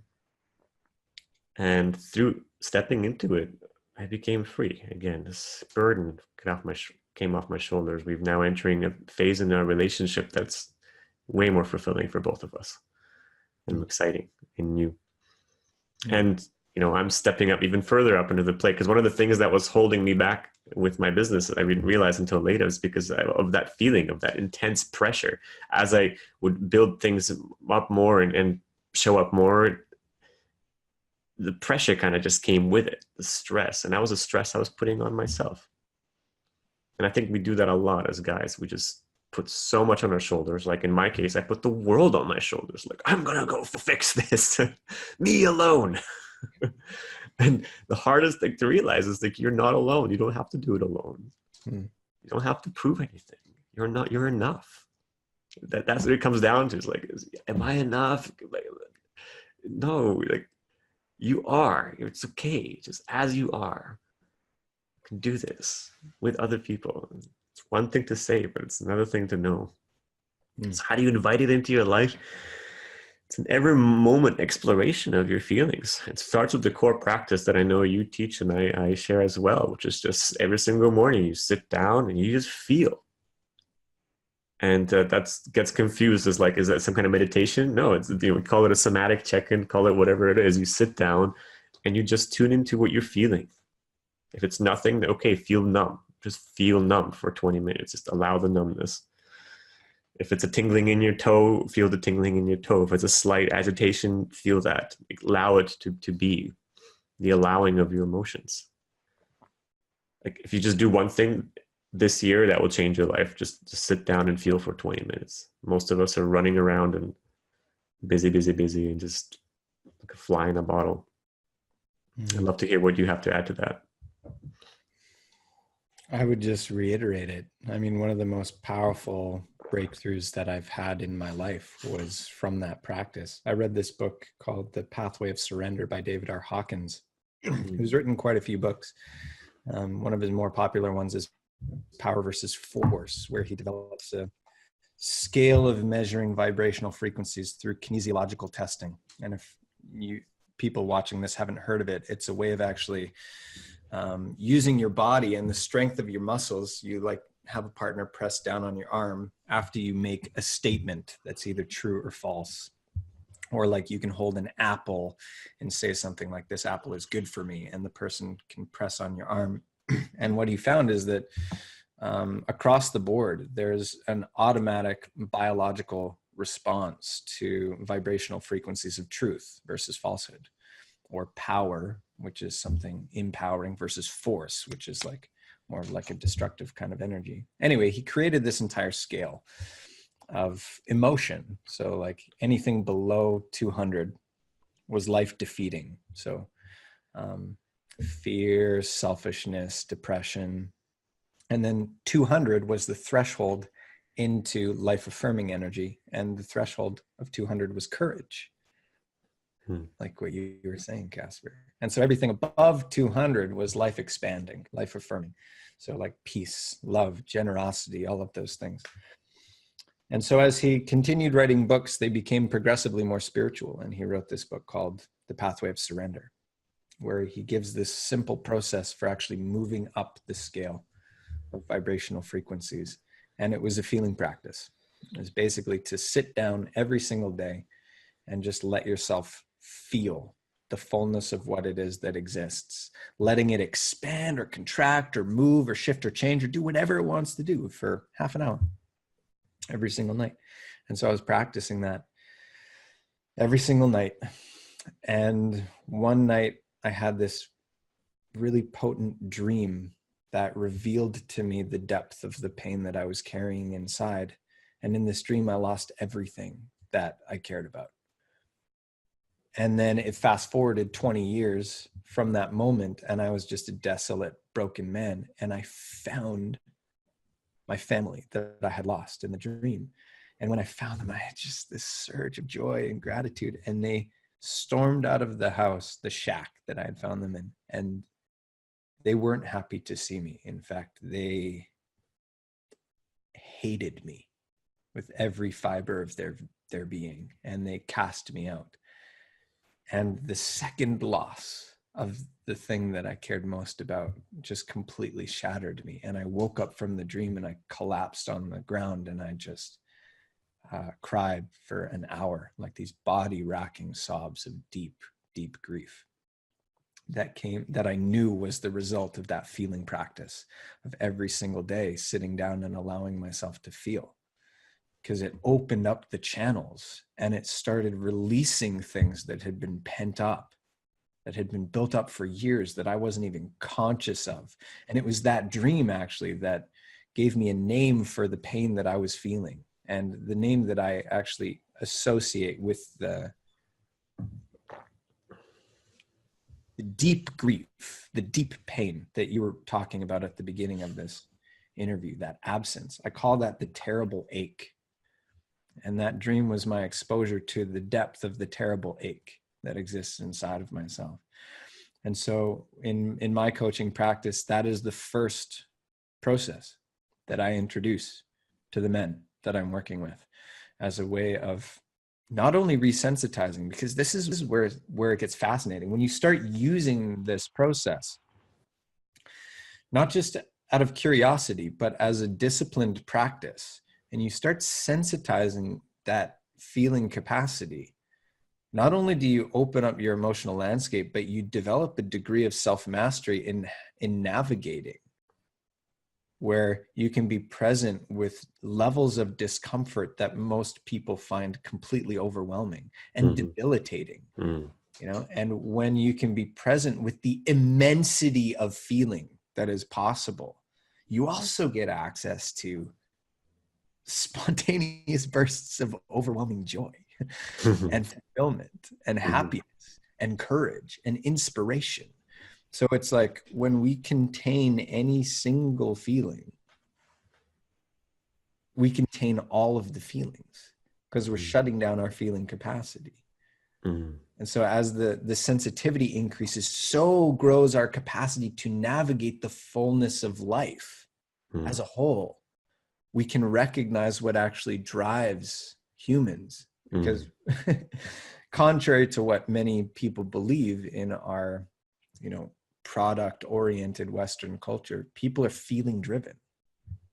and through stepping into it, I became free again. This burden came off my shoulders. We've now entering a phase in our relationship that's way more fulfilling for both of us, and exciting and new. And, you know, I'm stepping up even further up into the plate, because one of the things that was holding me back with my business that I didn't realize until later is because of that feeling of that intense pressure. As I would build things up more and show up more, the pressure kind of just came with it, the stress. And that was a stress I was putting on myself. And I think we do that a lot as guys. We just put so much on our shoulders. Like in my case, I put the world on my shoulders. Like, I'm going to go fix this, me alone. And the hardest thing to realize is like, you're not alone. You don't have to do it alone. You don't have to prove anything. You're enough. That's what it comes down to. Is like, am I enough? Like, no, like, you are. It's okay. Just as you are. You can do this with other people. It's one thing to say, but it's another thing to know. So how do you invite it into your life? It's an every moment exploration of your feelings. It starts with the core practice that I know you teach and I share as well, which is just every single morning you sit down and you just feel. And that gets confused as like, is that some kind of meditation? No, it's, we call it a somatic check-in, call it whatever it is. You sit down and you just tune into what you're feeling. If it's nothing, okay, feel numb. Just feel numb for 20 minutes. Just allow the numbness. If it's a tingling in your toe, feel the tingling in your toe. If it's a slight agitation, feel that. Allow it to be the allowing of your emotions. Like if you just do one thing this year, that will change your life. Just sit down and feel for 20 minutes. Most of us are running around and busy, and just like a fly in a bottle. I'd love to hear what you have to add to that. I would just reiterate it. I mean, one of the most powerful breakthroughs that I've had in my life was from that practice. I read this book called The Pathway of Surrender by David R. Hawkins, who's written quite a few books. One of his more popular ones is Power versus Force, where he develops a scale of measuring vibrational frequencies through kinesiological testing. And if people watching this haven't heard of it, it's a way of actually using your body and the strength of your muscles. You like have a partner press down on your arm after you make a statement that's either true or false. Or like you can hold an apple and say something like, this apple is good for me, and the person can press on your arm. And what he found is that across the board, there's an automatic biological response to vibrational frequencies of truth versus falsehood, or power, which is something empowering, versus force, which is like more like a destructive kind of energy. Anyway, he created this entire scale of emotion. So like anything below 200 was life defeating. So fear, selfishness, depression. And then 200 was the threshold into life affirming energy. And the threshold of 200 was courage. Like what you were saying, Kacper. And so everything above 200 was life expanding, life affirming. So like peace, love, generosity, all of those things. And so as he continued writing books, they became progressively more spiritual. And he wrote this book called The Pathway of Surrender, where he gives this simple process for actually moving up the scale of vibrational frequencies. And it was a feeling practice. It was basically to sit down every single day and just let yourself feel the fullness of what it is that exists, letting it expand or contract or move or shift or change or do whatever it wants to do for half an hour every single night. And so I was practicing that every single night. And one night I had this really potent dream that revealed to me the depth of the pain that I was carrying inside. And in this dream, I lost everything that I cared about. And then it fast forwarded 20 years from that moment, and I was just a desolate, broken man. And I found my family that I had lost in the dream. And when I found them, I had just this surge of joy and gratitude. And they stormed out of the house, the shack that I had found them in. And they weren't happy to see me. In fact, they hated me with every fiber of their being. And they cast me out. And the second loss of the thing that I cared most about just completely shattered me. And I woke up from the dream and I collapsed on the ground, and I just cried for an hour, like these body racking sobs of deep, deep grief that I knew was the result of that feeling practice of every single day sitting down and allowing myself to feel. Because it opened up the channels and it started releasing things that had been pent up, that had been built up for years that I wasn't even conscious of. And it was that dream actually that gave me a name for the pain that I was feeling, and the name that I actually associate with the deep grief, the deep pain that you were talking about at the beginning of this interview, that absence. I call that the terrible ache. And that dream was my exposure to the depth of the terrible ache that exists inside of myself. And so in my coaching practice, that is the first process that I introduce to the men that I'm working with as a way of not only resensitizing, because this is where it gets fascinating. When you start using this process, not just out of curiosity, but as a disciplined practice, and you start sensitizing that feeling capacity, not only do you open up your emotional landscape, but you develop a degree of self-mastery in navigating, where you can be present with levels of discomfort that most people find completely overwhelming and debilitating. You know, and when you can be present with the immensity of feeling that is possible, you also get access to spontaneous bursts of overwhelming joy and fulfillment and happiness and courage and inspiration. So it's like when we contain any single feeling, we contain all of the feelings because we're shutting down our feeling capacity. And so as the sensitivity increases, so grows our capacity to navigate the fullness of life as a whole. We can recognize what actually drives humans, because contrary to what many people believe in our, you know, product-oriented Western culture, people are feeling driven.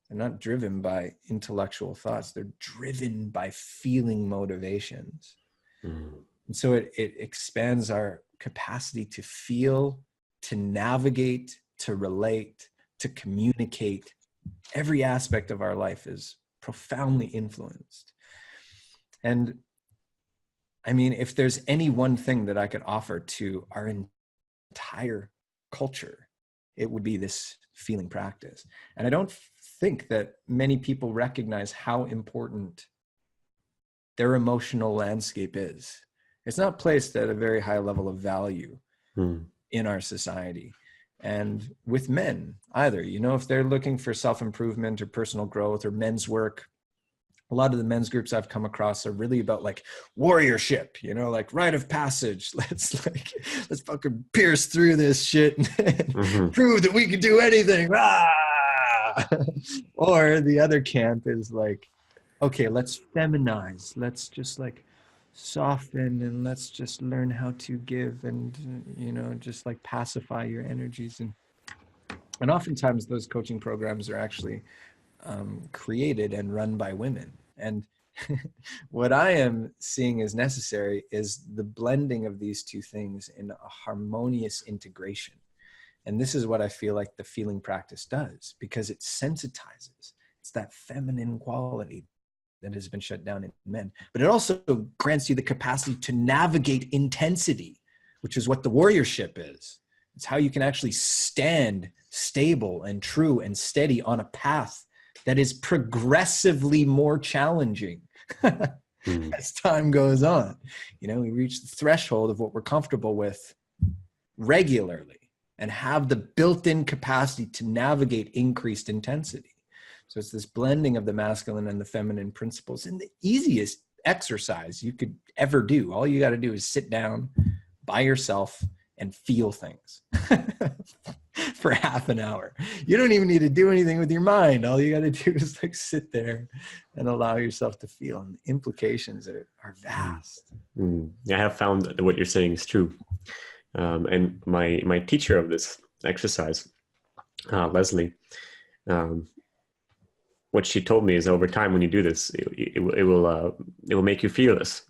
They're not driven by intellectual thoughts. They're driven by feeling motivations. And so it expands our capacity to feel, to navigate, to relate, to communicate. Every aspect of our life is profoundly influenced. And I mean, if there's any one thing that I could offer to our entire culture, it would be this feeling practice. And I don't think that many people recognize how important their emotional landscape is. It's not placed at a very high level of value in our society. And with men either, you know, if they're looking for self-improvement or personal growth or men's work, a lot of the men's groups I've come across are really about like warriorship, you know, like rite of passage. Let's fucking pierce through this shit and prove that we can do anything. Or the other camp is like, okay, let's feminize. Let's just like soften and let's just learn how to give and, you know, just like pacify your energies. And oftentimes those coaching programs are actually created and run by women. And what I am seeing as necessary is the blending of these two things in a harmonious integration. And this is what I feel like the feeling practice does, because it sensitizes. It's that feminine quality that has been shut down in men, but it also grants you the capacity to navigate intensity, which is what the warriorship is. It's how you can actually stand stable and true and steady on a path that is progressively more challenging as time goes on. You know, we reach the threshold of what we're comfortable with regularly and have the built-in capacity to navigate increased intensity. So it's this blending of the masculine and the feminine principles, and the easiest exercise you could ever do. All you got to do is sit down by yourself and feel things for half an hour. You don't even need to do anything with your mind. All you got to do is like sit there and allow yourself to feel. And the implications are vast. I have found that what you're saying is true. And my teacher of this exercise, Leslie, what she told me is over time, when you do this, it will make you fearless.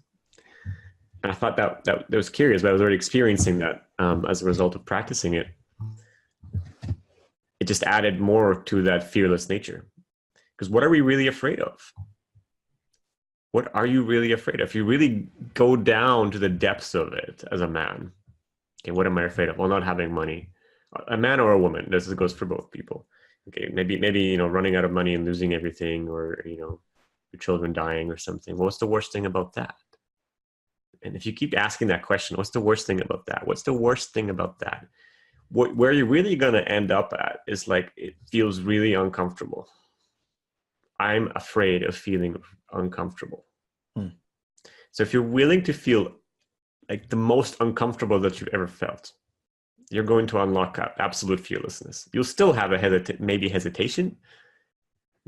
And I thought that was curious, but I was already experiencing that as a result of practicing it. It just added more to that fearless nature. Because what are we really afraid of? What are you really afraid of? If you really go down to the depths of it as a man, okay, what am I afraid of? Well, not having money. A man or a woman, this goes for both people. Okay, maybe, you know, running out of money and losing everything, or, you know, your children dying or something. Well, what's the worst thing about that? And if you keep asking that question, what's the worst thing about that? What's the worst thing about that? Where you're really going to end up at is like, it feels really uncomfortable. I'm afraid of feeling uncomfortable. So if you're willing to feel like the most uncomfortable that you've ever felt, you're going to unlock absolute fearlessness. You'll still have maybe hesitation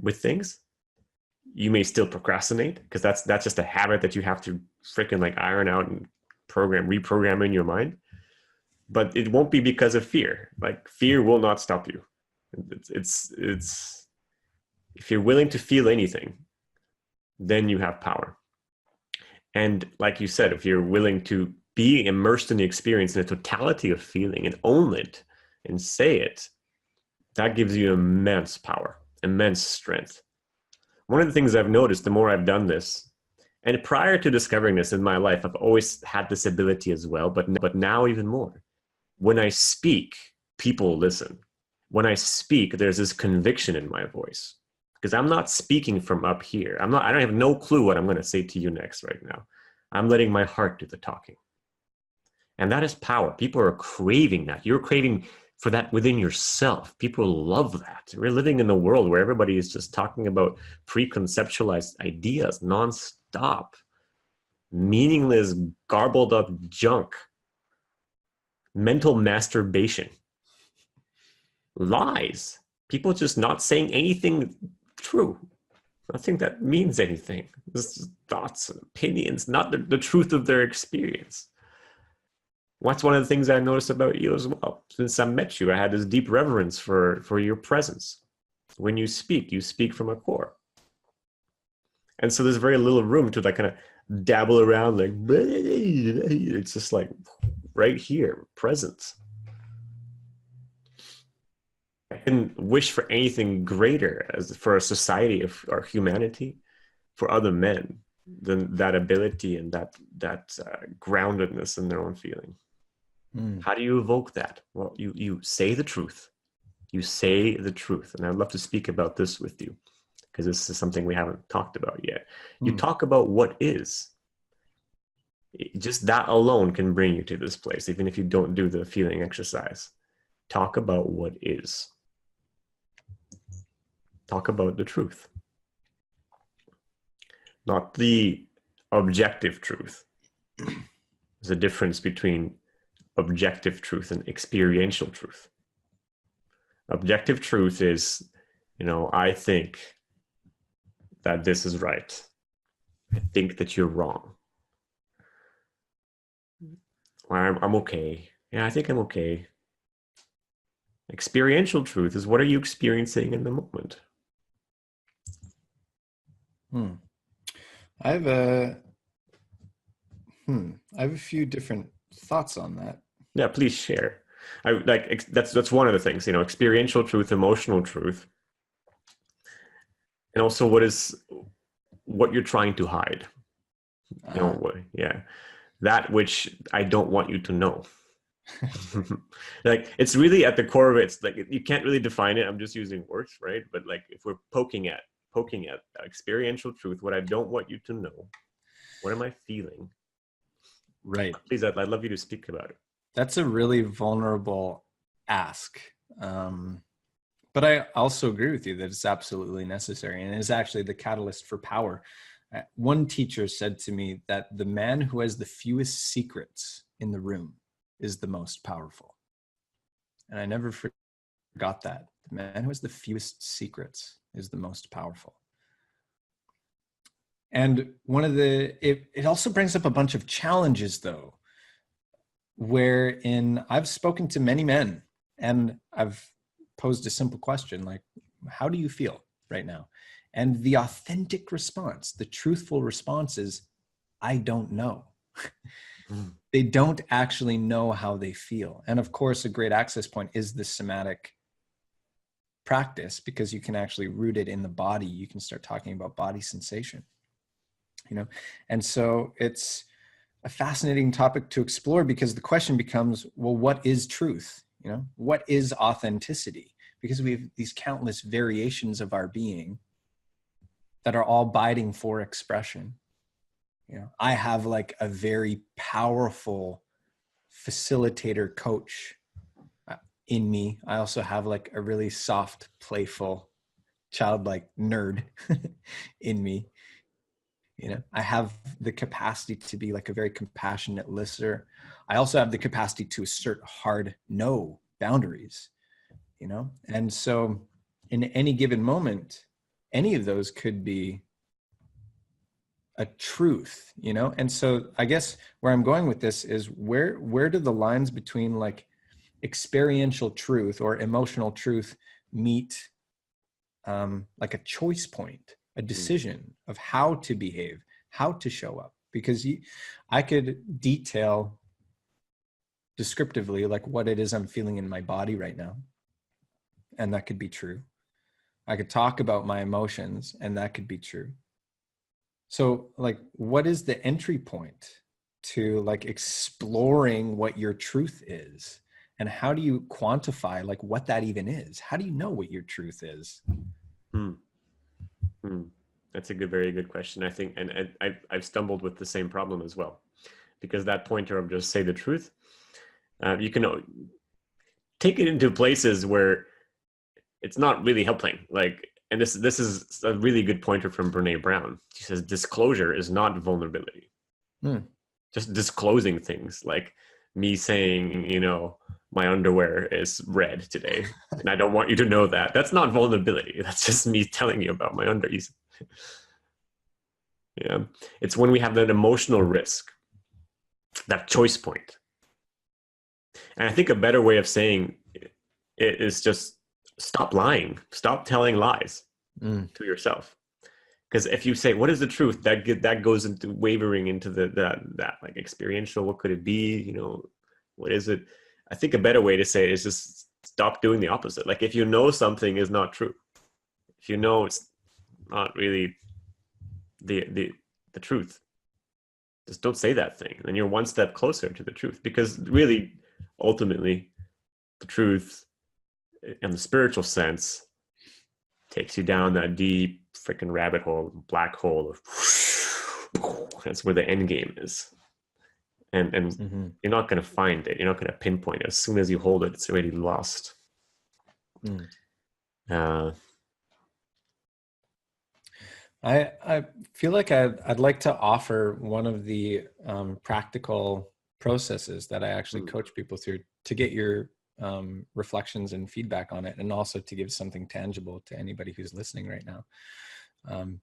with things, You may still procrastinate because that's just a habit that you have to freaking like iron out and reprogram in your mind. But it won't be because of fear. Like fear will not stop you. It's if you're willing to feel anything, then you have power. And like you said, if you're willing to be immersed in the experience in the totality of feeling and own it and say it, that gives you immense power, immense strength. One of the things I've noticed the more I've done this, and prior to discovering this in my life, I've always had this ability as well, but now even more. When I speak, people listen. When I speak, there's this conviction in my voice because I'm not speaking from up here. I don't have no clue what I'm going to say to you next right now. I'm letting my heart do the talking. And that is power. People are craving that. You're craving for that within yourself. People love that. We're living in a world where everybody is just talking about preconceptualized ideas nonstop, meaningless, garbled up junk, mental masturbation, lies, people just not saying anything true, nothing that means anything. This is thoughts and opinions, not the truth of their experience. That's one of the things I noticed about you as well. Since I met you, I had this deep reverence for your presence. When you speak from a core. And so there's very little room to like kind of dabble around like, it's just like right here, presence. I couldn't wish for anything greater as for a society of our humanity, for other men, than that ability and that groundedness in their own feeling. How do you evoke that? Well, you say the truth. You say the truth. And I'd love to speak about this with you because this is something we haven't talked about yet. You talk about what is. Just that alone can bring you to this place, even if you don't do the feeling exercise. Talk about what is. Talk about the truth. Not the objective truth. There's a difference between objective truth and experiential truth. Objective truth is, I think that this is right. I think that you're wrong. I'm okay. Yeah, I think I'm okay. Experiential truth is, what are you experiencing in the moment? I have a few different thoughts on that. Yeah, please share. That's one of the things, experiential truth, emotional truth, and also what you're trying to hide. That which I don't want you to know. Like, it's really at the core of it. It's like you can't really define it. I'm just using words, right? But like, if we're poking at experiential truth, what I don't want you to know, what am I feeling? Right. Please, I'd love you to speak about it. That's a really vulnerable ask. But I also agree with you that it's absolutely necessary and is actually the catalyst for power. One teacher said to me that the man who has the fewest secrets in the room is the most powerful. And I never forgot that. The man who has the fewest secrets is the most powerful. And it also brings up a bunch of challenges though, wherein I've spoken to many men and I've posed a simple question like, how do you feel right now? And the authentic response, the truthful response is, I don't know. They don't actually know how they feel. And of course, a great access point is the somatic practice, because you can actually root it in the body. You can start talking about body sensation, And so it's a fascinating topic to explore, because the question becomes, well, what is truth? What is authenticity? Because we have these countless variations of our being that are all biting for expression. I have like a very powerful facilitator coach in me. I also have like a really soft, playful, childlike nerd in me. I have the capacity to be like a very compassionate listener. I also have the capacity to assert hard no boundaries, And so in any given moment, any of those could be a truth, you know? And so I guess where I'm going with this is where do the lines between like experiential truth or emotional truth meet like a choice point, a decision of how to behave, how to show up? Because I could detail descriptively like what it is I'm feeling in my body right now, and that could be true. I could talk about my emotions, and that could be true. So like, what is the entry point to like exploring what your truth is? And how do you quantify like what that even is? How do you know what your truth is? That's a very good question. I think, and I've stumbled with the same problem as well, because that pointer of just say the truth, you can take it into places where it's not really helping. Like, and this is a really good pointer from Brene Brown. She says disclosure is not vulnerability. Just disclosing things, like me saying, you know, my underwear is red today, and I don't want you to know that. That's not vulnerability. That's just me telling you about my undies. Yeah, it's when we have that emotional risk, that choice point. And I think a better way of saying it is just stop lying, stop telling lies to yourself. Because if you say, what is the truth, that goes into wavering into that like experiential, what could it be? You know, what is it? I think a better way to say it is just stop doing the opposite. Like if you know something is not true, if you know it's not really the truth, just don't say that thing. And you're one step closer to the truth, because really, ultimately, the truth in the spiritual sense takes you down that deep freaking rabbit hole, black hole of that's where the end game is. And you're not going to find it. You're not going to pinpoint it. As soon as you hold it, it's already lost. I feel like I'd like to offer one of the practical processes that I actually coach people through to get your reflections and feedback on it, and also to give something tangible to anybody who's listening right now.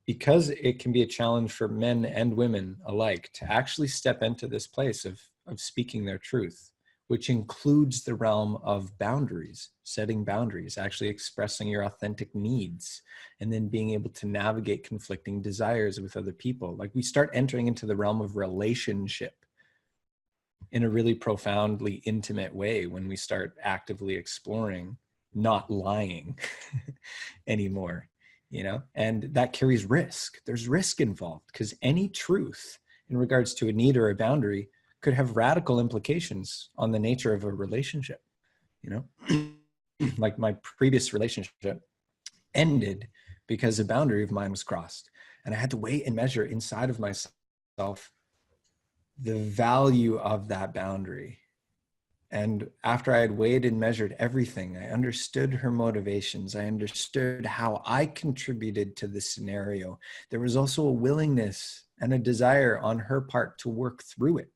Because it can be a challenge for men and women alike to actually step into this place of speaking their truth, which includes the realm of boundaries, setting boundaries, actually expressing your authentic needs, and then being able to navigate conflicting desires with other people. Like we start entering into the realm of relationship in a really profoundly intimate way when we start actively exploring not lying anymore, you know, and that carries risk. There's risk involved because any truth in regards to a need or a boundary could have radical implications on the nature of a relationship, you know. Like my previous relationship ended because a boundary of mine was crossed, and I had to weigh and measure inside of myself the value of that boundary. And after I had weighed and measured everything, I understood her motivations. I understood how I contributed to the scenario. There was also a willingness and a desire on her part to work through it.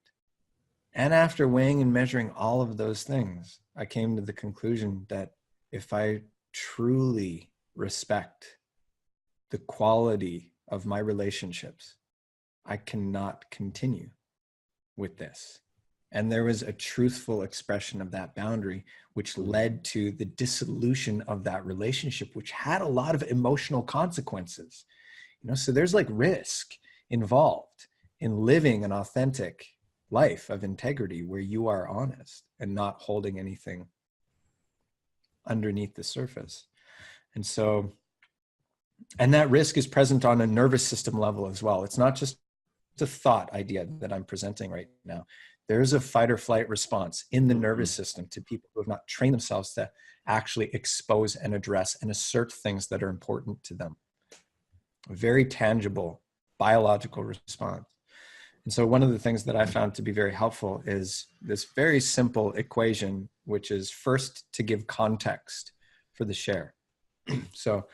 And after weighing and measuring all of those things, I came to the conclusion that if I truly respect the quality of my relationships, I cannot continue with this. And there was a truthful expression of that boundary, which led to the dissolution of that relationship, which had a lot of emotional consequences. You know, so there's like risk involved in living an authentic life of integrity where you are honest and not holding anything underneath the surface. And so, and that risk is present on a nervous system level as well. It's not just a thought idea that I'm presenting right now. There's a fight or flight response in the nervous system to people who have not trained themselves to actually expose and address and assert things that are important to them. A very tangible biological response. And so one of the things that I found to be very helpful is this very simple equation, which is first to give context for the share. So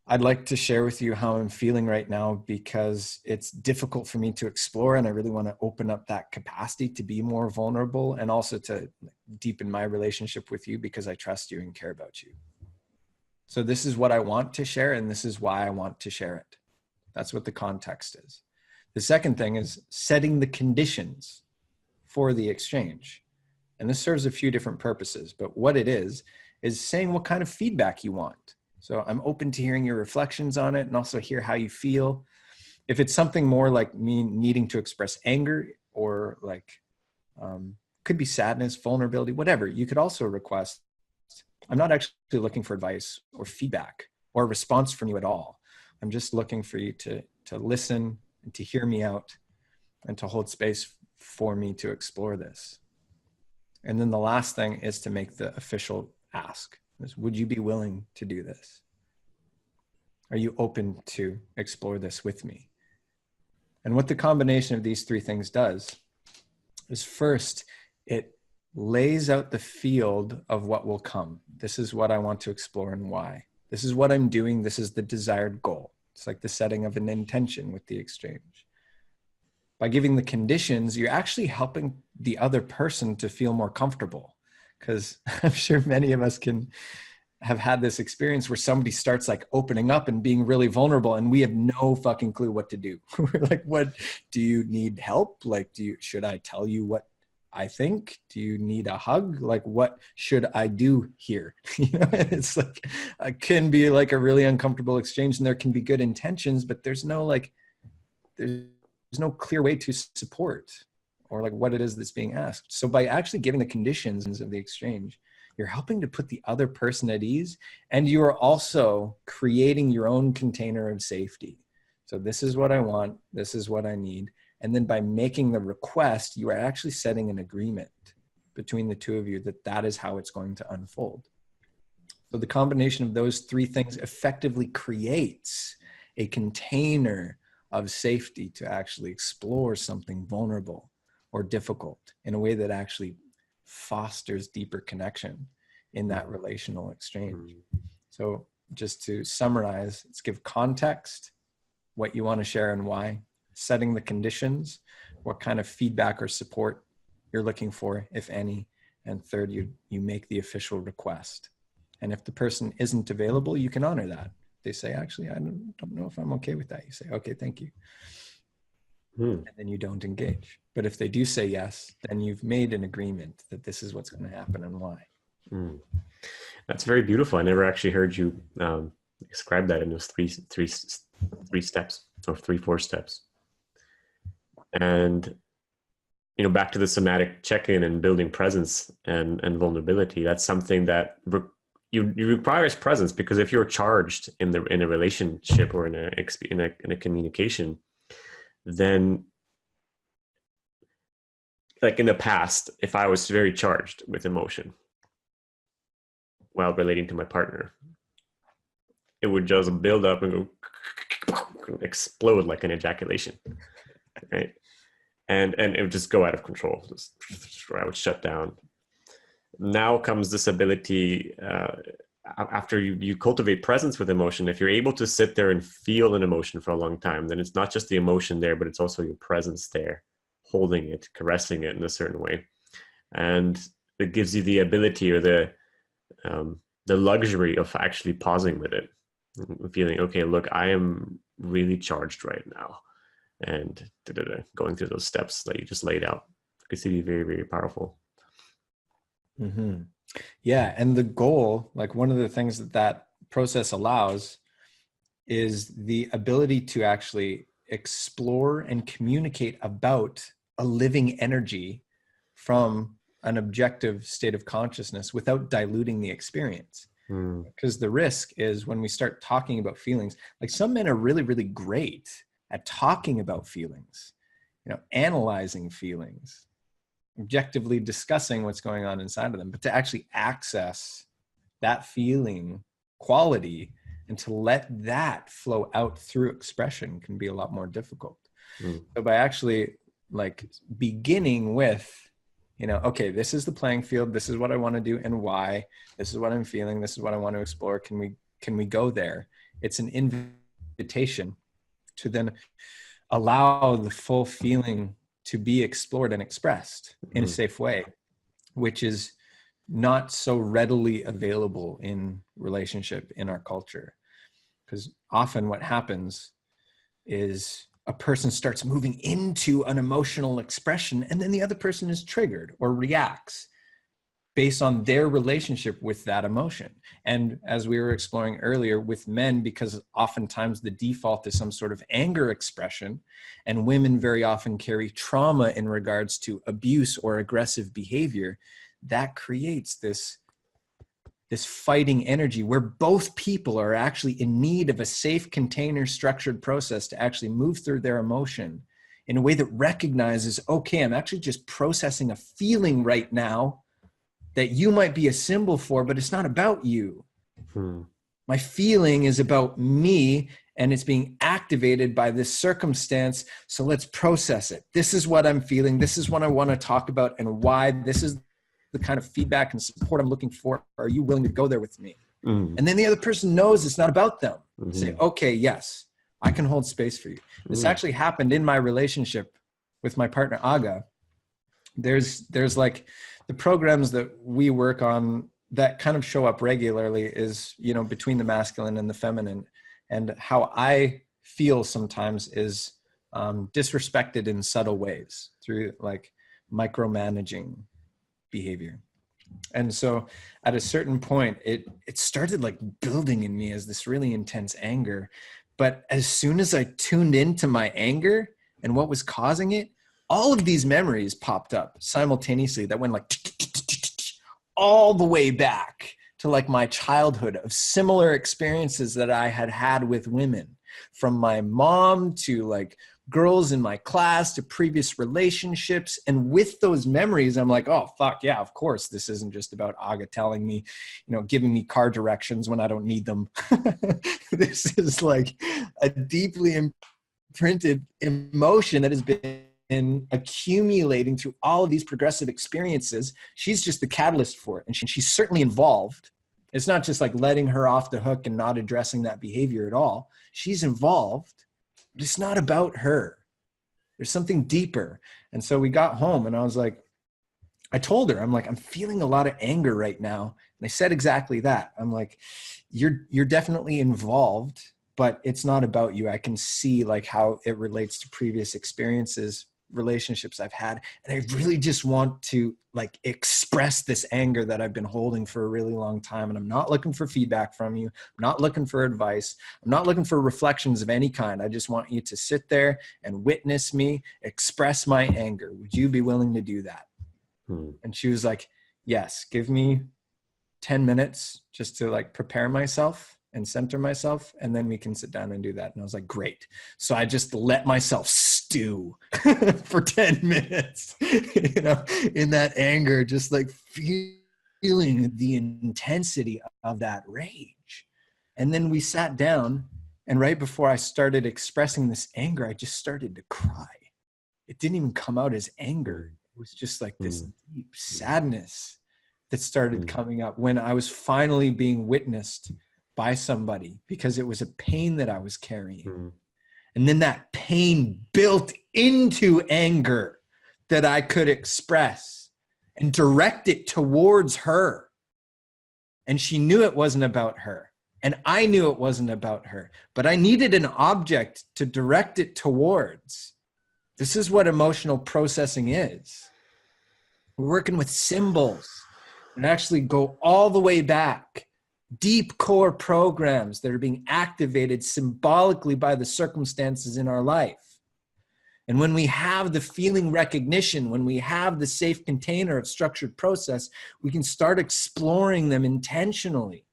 I'd like to share with you how I'm feeling right now, because it's difficult for me to explore, and I really want to open up that capacity to be more vulnerable and also to deepen my relationship with you because I trust you and care about you. So this is what I want to share, and this is why I want to share it. That's what the context is. The second thing is setting the conditions for the exchange. And this serves a few different purposes, but what it is saying what kind of feedback you want. So I'm open to hearing your reflections on it and also hear how you feel. If it's something more like me needing to express anger or like, could be sadness, vulnerability, whatever, you could also request, I'm not actually looking for advice or feedback or a response from you at all. I'm just looking for you to listen and to hear me out and to hold space for me to explore this. And then the last thing is to make the official ask. Would you be willing to do this? Are you open to explore this with me? And what the combination of these three things does is, first, it lays out the field of what will come. This is what I want to explore and why. This is what I'm doing. This is the desired goal. It's like the setting of an intention with the exchange. By giving the conditions, you're actually helping the other person to feel more comfortable. Because I'm sure many of us can have had this experience where somebody starts like opening up and being really vulnerable and we have no fucking clue what to do. We're like, what, do you need help? Like, should I tell you what I think? Do you need a hug? Like, what should I do here? You know, it's like, it can be like a really uncomfortable exchange, and there can be good intentions, but there's no clear way to support or like what it is that's being asked. So by actually giving the conditions of the exchange, you're helping to put the other person at ease, and you are also creating your own container of safety. So this is what I want. This is what I need. And then by making the request, you are actually setting an agreement between the two of you that that is how it's going to unfold. So the combination of those three things effectively creates a container of safety to actually explore something vulnerable or difficult in a way that actually fosters deeper connection in that relational exchange. So just to summarize, let's give context, what you want to share and why, setting the conditions, what kind of feedback or support you're looking for, if any, and third, you make the official request. And if the person isn't available, you can honor that. They say, actually, I don't know if I'm okay with that. You say, okay, thank you. And then you don't engage. But if they do say yes, then you've made an agreement that this is what's going to happen and why. That's very beautiful. I never actually heard you describe that in those three steps, or 4 steps. And, you know, back to the somatic check-in and building presence and vulnerability, that's something that you requires presence, because if you're charged in a relationship or in a communication, then, like in the past, if I was very charged with emotion while relating to my partner, it would just build up and go explode like an ejaculation, right? And it would just go out of control. I would shut down. Now comes this ability, after you cultivate presence with emotion, if you're able to sit there and feel an emotion for a long time, then it's not just the emotion there, but it's also your presence there, holding it, caressing it in a certain way. And it gives you the ability or the luxury of actually pausing with it, feeling, okay, look, I am really charged right now. And going through those steps that you just laid out. I could see be very, very powerful. Yeah. And the goal, like one of the things that process allows is the ability to actually explore and communicate about a living energy from an objective state of consciousness without diluting the experience. Because the risk is when we start talking about feelings, like some men are really, really great at talking about feelings, you know, analyzing feelings, objectively discussing what's going on inside of them, but to actually access that feeling quality and to let that flow out through expression can be a lot more difficult. So by actually like beginning with, you know, okay, this is the playing field, this is what I want to do and why, this is what I'm feeling, this is what I want to explore, can we go there? It's an invitation to then allow the full feeling to be explored and expressed in a safe way, which is not so readily available in relationship in our culture. Because often what happens is a person starts moving into an emotional expression, and then the other person is triggered or reacts based on their relationship with that emotion. And as we were exploring earlier with men, because oftentimes the default is some sort of anger expression, and women very often carry trauma in regards to abuse or aggressive behavior, that creates this fighting energy where both people are actually in need of a safe container structured process to actually move through their emotion in a way that recognizes, okay, I'm actually just processing a feeling right now that you might be a symbol for, but it's not about you. My feeling is about me, and it's being activated by this circumstance. So let's process it. This is what I'm feeling. This is what I want to talk about, and why. This is the kind of feedback and support I'm looking for. Are you willing to go there with me? And then the other person knows it's not about them. Say, okay, yes, I can hold space for you. This actually happened in my relationship with my partner, Aga. There's like the programs that we work on that kind of show up regularly is, you know, between the masculine and the feminine. And how I feel sometimes is disrespected in subtle ways through like micromanaging behavior. And so at a certain point, it started like building in me as this really intense anger. But as soon as I tuned into my anger and what was causing it, all of these memories popped up simultaneously that went like all the way back to like my childhood of similar experiences that I had had with women, from my mom to like girls in my class to previous relationships. And with those memories, I'm like, oh, fuck yeah, of course. This isn't just about Aga telling me, you know, giving me car directions when I don't need them. This is like a deeply imprinted emotion that has been accumulating through all of these progressive experiences. She's just the catalyst for it. And she's certainly involved. It's not just like letting her off the hook and not addressing that behavior at all. She's involved. But it's not about her. There's something deeper. And so we got home and I was like, I told her, I'm like, I'm feeling a lot of anger right now. And I said exactly that. I'm like, you're definitely involved, but it's not about you. I can see like how it relates to previous experiences, relationships I've had. And I really just want to like express this anger that I've been holding for a really long time. And I'm not looking for feedback from you. I'm not looking for advice. I'm not looking for reflections of any kind. I just want you to sit there and witness me express my anger. Would you be willing to do that? And she was like, yes, give me 10 minutes just to like prepare myself and center myself, and then we can sit down and do that. And I was like, great. So I just let myself stew for 10 minutes, you know, in that anger, just like feeling the intensity of that rage. And then we sat down, and right before I started expressing this anger, I just started to cry. It didn't even come out as anger. It was just like this deep sadness that started coming up when I was finally being witnessed by somebody, because it was a pain that I was carrying. And then that pain built into anger that I could express and direct it towards her. And she knew it wasn't about her. And I knew it wasn't about her, but I needed an object to direct it towards. This is what emotional processing is. We're working with symbols and actually go all the way back. Deep core programs that are being activated symbolically by the circumstances in our life. And when we have the feeling recognition, when we have the safe container of structured process, we can start exploring them intentionally.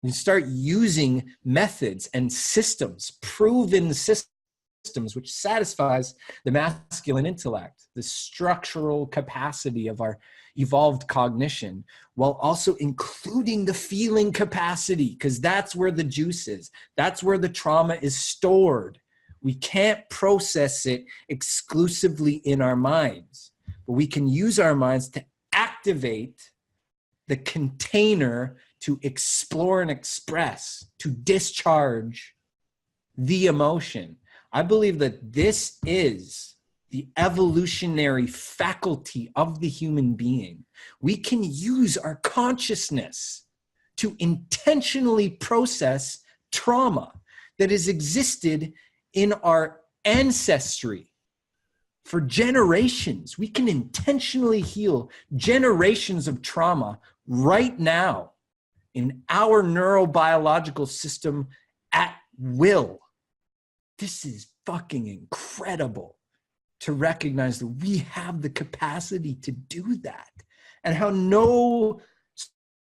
We start using methods and systems, proven systems, which satisfies the masculine intellect, the structural capacity of our evolved cognition, while also including the feeling capacity, because that's where the juice is. That's where the trauma is stored. We can't process it exclusively in our minds, but we can use our minds to activate the container to explore and express, to discharge the emotion. I believe that this is the evolutionary faculty of the human being. We can use our consciousness to intentionally process trauma that has existed in our ancestry for generations. We can intentionally heal generations of trauma right now in our neurobiological system at will. This is fucking incredible to recognize that we have the capacity to do that, and how no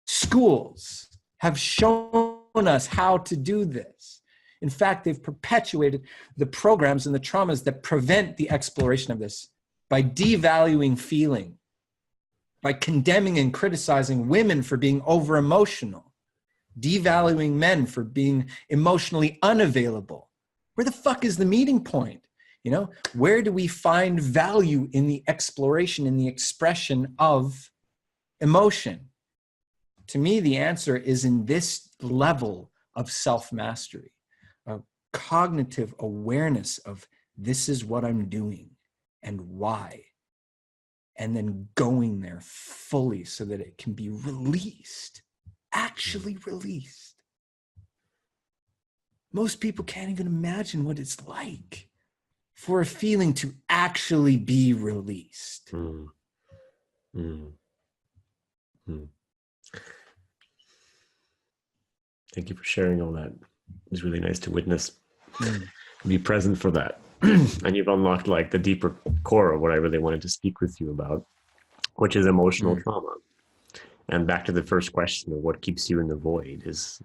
schools have shown us how to do this. In fact, they've perpetuated the programs and the traumas that prevent the exploration of this by devaluing feeling, by condemning and criticizing women for being over emotional, devaluing men for being emotionally unavailable. Where the fuck is the meeting point? You know, where do we find value in the exploration, in the expression of emotion? To me, the answer is in this level of self-mastery, of cognitive awareness of this is what I'm doing and why, and then going there fully so that it can be released, actually released. Most people can't even imagine what it's like for a feeling to actually be released. Mm. Mm. Mm. Thank you for sharing all that. It was really nice to witness, be present for that. And you've unlocked like the deeper core of what I really wanted to speak with you about, which is emotional trauma. And back to the first question of what keeps you in the void is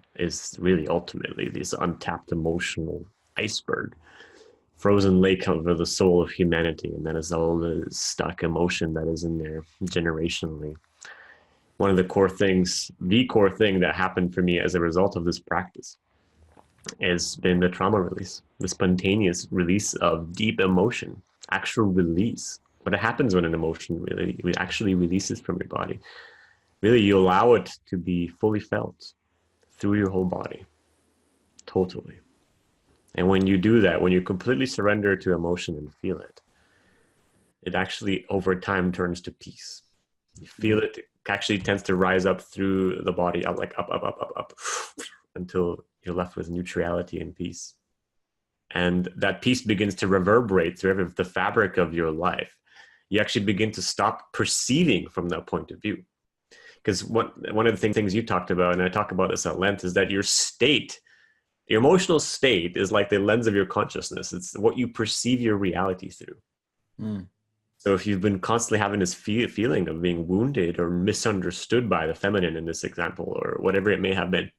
really ultimately this untapped emotional iceberg, frozen lake over the soul of humanity. And that is all the stuck emotion that is in there generationally. One of the core things that happened for me as a result of this practice has been the trauma release, the spontaneous release of deep emotion, actual release. What happens when an emotion really actually releases from your body? Really, you allow it to be fully felt through your whole body, totally. And when you do that, when you completely surrender to emotion and feel it, it actually over time turns to peace. You feel it actually tends to rise up through the body, up, until you're left with neutrality and peace. And that peace begins to reverberate through the fabric of your life. You actually begin to stop perceiving from that point of view. Because one of the things you talked about, and I talk about this at length, is that your emotional state is like the lens of your consciousness. It's what you perceive your reality through. So if you've been constantly having this feeling of being wounded or misunderstood by the feminine in this example, or whatever it may have been,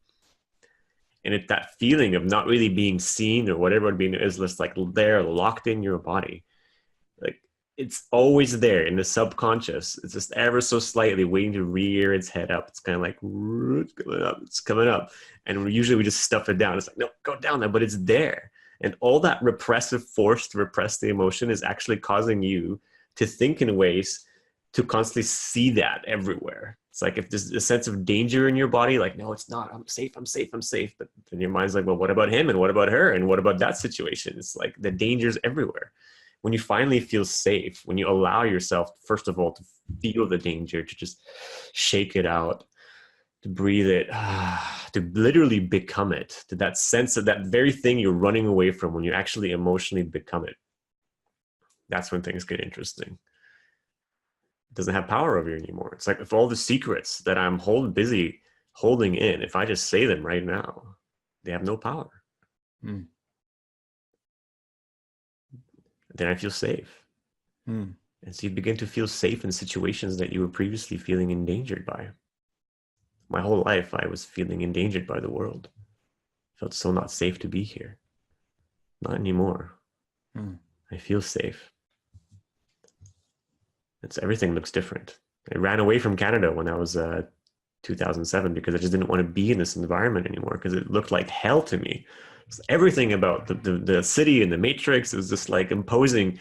and that feeling of not really being seen or whatever it being is just like there, locked in your body, like it's always there in the subconscious. It's just ever so slightly waiting to rear its head up. It's kind of like it's coming up, and usually we just stuff it down. It's like, no, go down there, but it's there. And all that repressive force to repress the emotion is actually causing you to think in ways to constantly see that everywhere. It's like if there's a sense of danger in your body, like, no, it's not, I'm safe. But then your mind's like, well, what about him? And what about her? And what about that situation? It's like the danger's everywhere. When you finally feel safe, when you allow yourself, first of all, to feel the danger, to just shake it out, to breathe it, to literally become it, to that sense of that very thing you're running away from, when you actually emotionally become it, that's when things get interesting. It doesn't have power over you anymore. It's like if all the secrets that I'm busy holding in, if I just say them right now, they have no power. Then I feel safe. And so you begin to feel safe in situations that you were previously feeling endangered by. My whole life, I was feeling endangered by the world. Felt so not safe to be here. Not anymore. I feel safe. Everything looks different. I ran away from Canada when I was 2007 because I just didn't want to be in this environment anymore because it looked like hell to me. Everything about the city and the matrix was just like imposing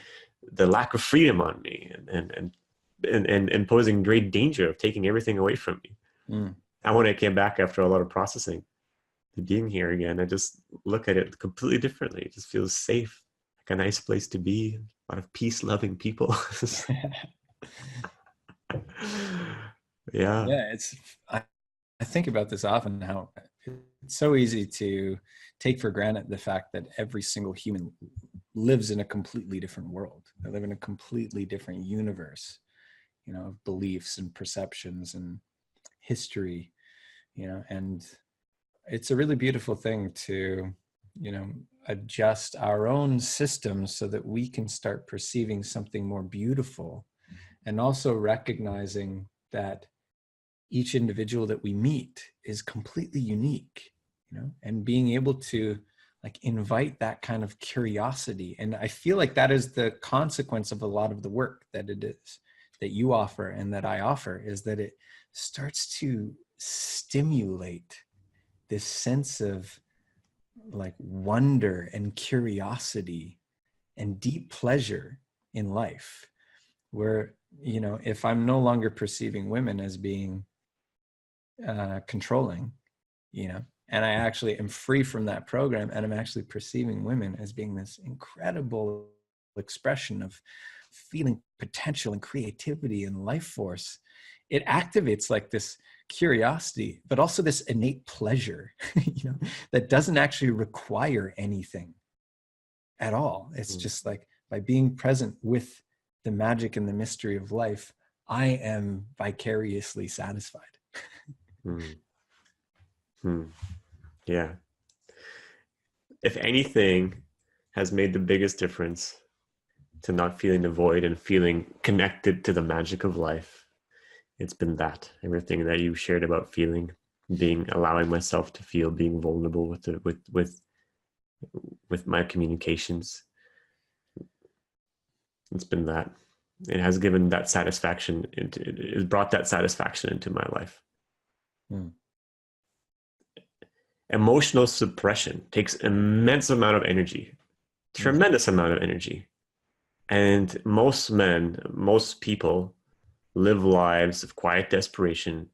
the lack of freedom on me and imposing great danger of taking everything away from me. And when I came back after a lot of processing to being here again, I just look at it completely differently. It just feels safe, like a nice place to be, a lot of peace-loving people. Yeah. I think about this often, how it's so easy to take for granted the fact that every single human lives in a completely different world. They live in a completely different universe, of beliefs and perceptions and history, and it's a really beautiful thing to, adjust our own systems so that we can start perceiving something more beautiful, and also recognizing that each individual that we meet is completely unique, and being able to invite that kind of curiosity. And I feel like that is the consequence of a lot of the work that it is that you offer and that I offer, is that it starts to stimulate this sense of wonder and curiosity and deep pleasure in life, where, if I'm no longer perceiving women as being controlling, and I actually am free from that program, and I'm actually perceiving women as being this incredible expression of feeling potential and creativity and life force, it activates this curiosity, but also this innate pleasure, that doesn't actually require anything at all. It's just by being present with the magic and the mystery of life, I am vicariously satisfied. Yeah. If anything has made the biggest difference to not feeling the void and feeling connected to the magic of life, it's been that. Everything that you shared about feeling, allowing myself to feel, being vulnerable with my communications. It's been that. It has given that satisfaction it has brought that satisfaction into my life. Emotional suppression takes immense amount of energy, tremendous amount of energy. And most people live lives of quiet desperation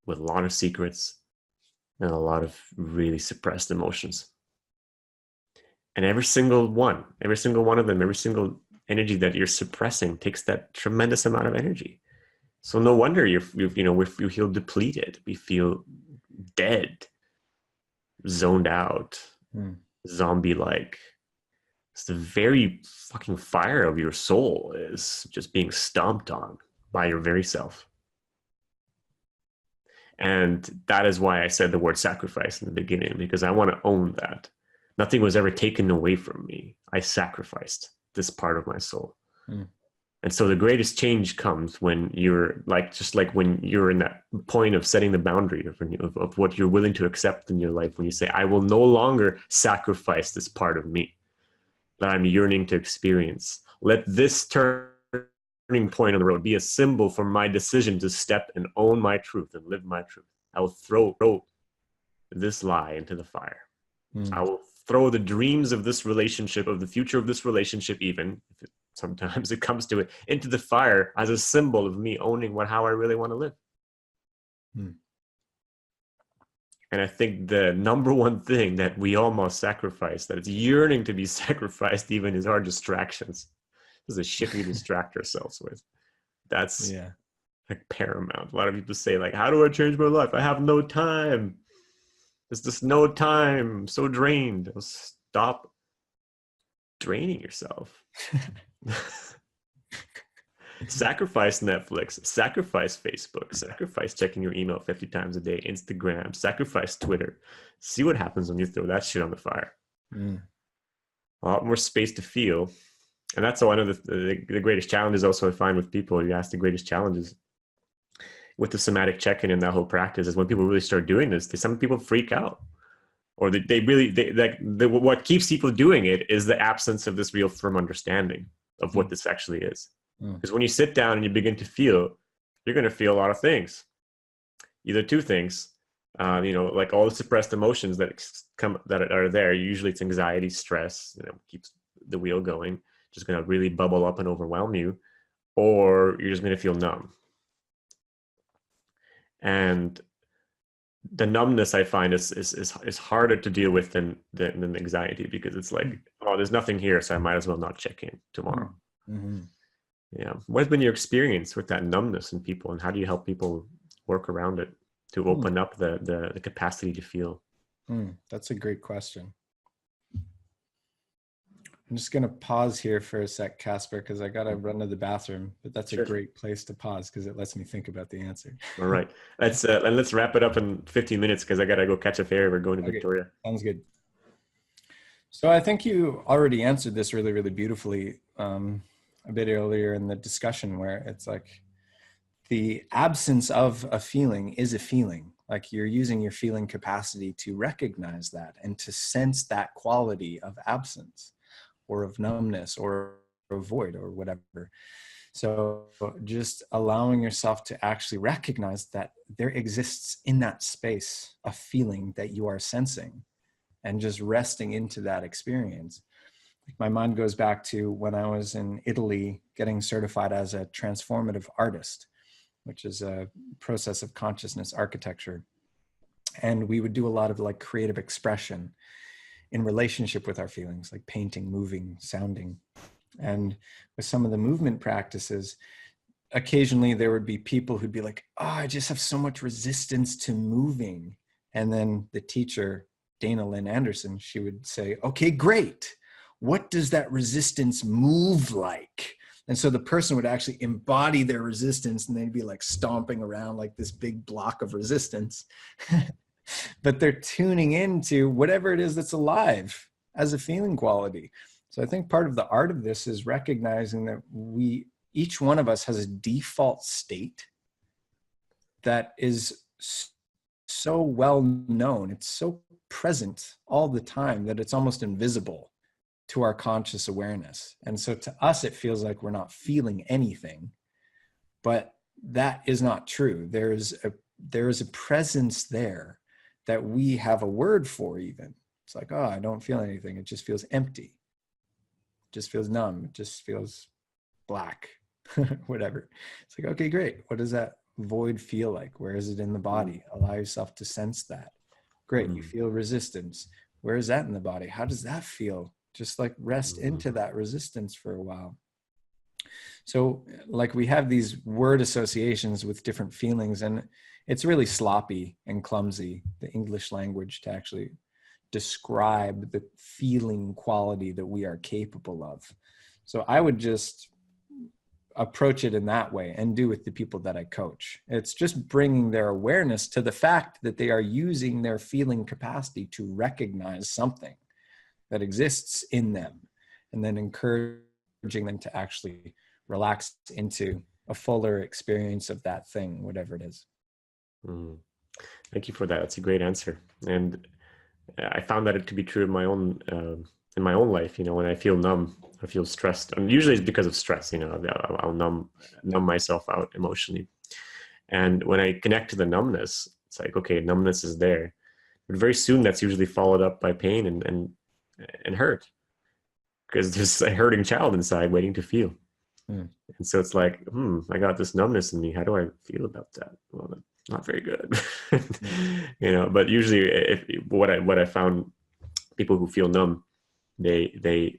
with a lot of secrets and a lot of really suppressed emotions. And every single one of them, every single energy that you're suppressing takes that tremendous amount of energy. So no wonder you feel depleted, we feel dead, zoned out, zombie-like. It's the very fucking fire of your soul is just being stomped on by your very self. And that is why I said the word sacrifice in the beginning, because I want to own that. Nothing was ever taken away from me. I sacrificed this part of my soul. And so the greatest change comes when you're when you're in that point of setting the boundary of what you're willing to accept in your life, when you say, I will no longer sacrifice this part of me that I'm yearning to experience. Let this turning point on the road be a symbol for my decision to step and own my truth and live my truth. I will throw this lie into the fire. I will throw the dreams of this relationship, of the future of this relationship, even if sometimes it comes to it, into the fire as a symbol of me owning how I really want to live. And I think the number one thing that we all must sacrifice, that it's yearning to be sacrificed even, is our distractions. This is the shit we distract ourselves with. That's paramount. A lot of people say, how do I change my life? I have no time. There's just no time. I'm so drained. Well, stop draining yourself. Sacrifice Netflix, sacrifice Facebook, sacrifice checking your email 50 times a day, Instagram, sacrifice Twitter. See what happens when you throw that shit on the fire. A lot more space to feel. And that's one of the greatest challenges also I find with people. You ask the greatest challenges with the somatic check-in and that whole practice is when people really start doing this, some people freak out. Or what keeps people doing it is the absence of this real firm understanding of what this actually is. Because when you sit down and you begin to feel, you're going to feel a lot of things. Either two things, all the suppressed emotions that are there. Usually it's anxiety, stress, keeps the wheel going, just going to really bubble up and overwhelm you, or you're just going to feel numb. And the numbness I find is harder to deal with than anxiety, because it's there's nothing here, so I might as well not check in tomorrow. Yeah. What has been your experience with that numbness in people, and how do you help people work around it to open up the capacity to feel? That's a great question. I'm just going to pause here for a sec, Kacper, because I got to run to the bathroom, but that's Sure. a great place to pause because it lets me think about the answer. All right. Let's wrap it up in 15 minutes because I got to go catch a ferry. We're going to Okay, Victoria. sounds good. So I think you already answered this really, really beautifully a bit earlier in the discussion, where it's like the absence of a feeling is a feeling. Like you're using your feeling capacity to recognize that and to sense that quality of absence or of numbness or void or whatever. So just allowing yourself to actually recognize that there exists in that space a feeling that you are sensing, and just resting into that experience. My mind goes back to when I was in Italy getting certified as a transformative artist, which is a process of consciousness architecture. And we would do a lot of like creative expression in relationship with our feelings, like painting, moving, sounding. And with some of the movement practices, occasionally there would be people who'd be like, oh, I just have so much resistance to moving. And then the teacher, Dana Lynn Anderson, she would say, okay, great. What does that resistance move like? And so the person would actually embody their resistance, and they'd be like stomping around like this big block of resistance. But they're tuning into whatever it is that's alive as a feeling quality. So I think part of the art of this is recognizing that each one of us has a default state that is so well known. It's so present all the time that it's almost invisible to our conscious awareness. And so to us, it feels like we're not feeling anything, but that is not true. There is a presence there that we have a word for even. It's like, oh, I don't feel anything. It just feels empty. It just feels numb. It just feels black, whatever. It's like, okay, great. What does that void feel like? Where is it in the body? Allow yourself to sense that. Great. You feel resistance. Where is that in the body? How does that feel? Just like rest into that resistance for a while. So like we have these word associations with different feelings, and it's really sloppy and clumsy, the English language, to actually describe the feeling quality that we are capable of. So I would just approach it in that way and do with the people that I coach. It's just bringing their awareness to the fact that they are using their feeling capacity to recognize something that exists in them, and then encouraging them to actually relax into a fuller experience of that thing, whatever it is. Thank you for that. That's a great answer. And I found that it to be true in my own life. You know, when I feel numb, I feel stressed, and usually it's because of stress. You know, I'll numb myself out emotionally. And when I connect to the numbness, it's like, okay, numbness is there, but very soon that's usually followed up by pain and hurt, because there's a hurting child inside waiting to feel. And so it's like, I got this numbness in me. How do I feel about that? Well, not very good. You know, but usually what I found, people who feel numb, they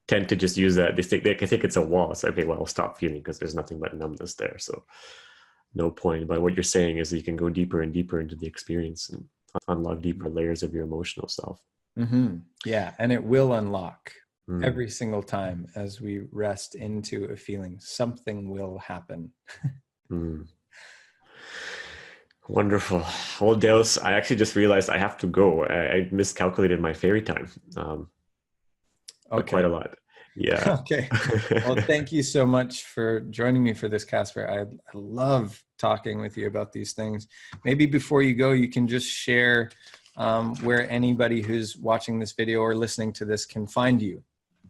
tend to just use that. They think it's a wall. It's like, okay, well, I'll stop feeling because there's nothing but numbness there. So no point. But what you're saying is that you can go deeper and deeper into the experience and unlock deeper layers of your emotional self. Yeah. And it will unlock every single time as we rest into a feeling. Something will happen. Wonderful. Well, Deus, I actually just realized I have to go. I miscalculated my ferry time. Okay. Quite a lot. Yeah. Okay. Well, thank you so much for joining me for this, Kacper. I love talking with you about these things. Maybe before you go, you can just share where anybody who's watching this video or listening to this can find you.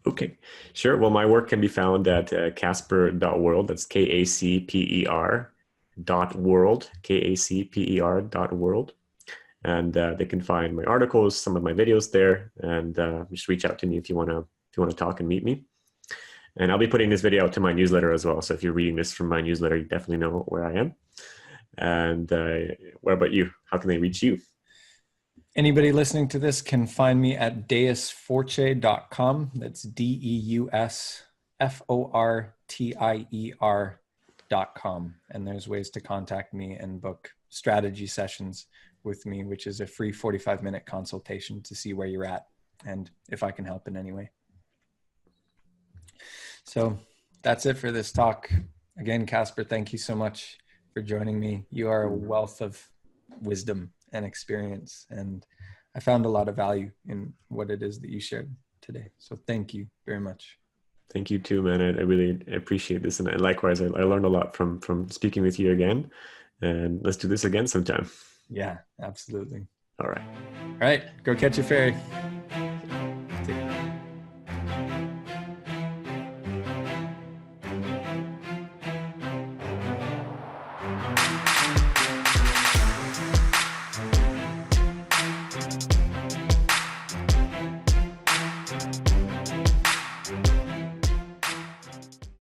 Okay, sure. Well, my work can be found at Kacper.World. That's Kacper.World, Kacper.World. And they can find my articles, some of my videos there, and just reach out to me if you want to talk and meet me. And I'll be putting this video out to my newsletter as well. So if you're reading this from my newsletter, you definitely know where I am. And what about you? How can they reach you? Anybody listening to this can find me at deusfortier.com. That's DEUSFORTIER.com. And there's ways to contact me and book strategy sessions with me, which is a free 45-minute consultation to see where you're at and if I can help in any way. So that's it for this talk. Again, Kacper, thank you so much for joining me. You are a wealth of wisdom and experience, and I found a lot of value in what it is that you shared today. So thank you very much. Thank you too, man. I really appreciate this. And likewise, I learned a lot from speaking with you again. And let's do this again sometime. Yeah, absolutely. All right. All right, go catch your ferry.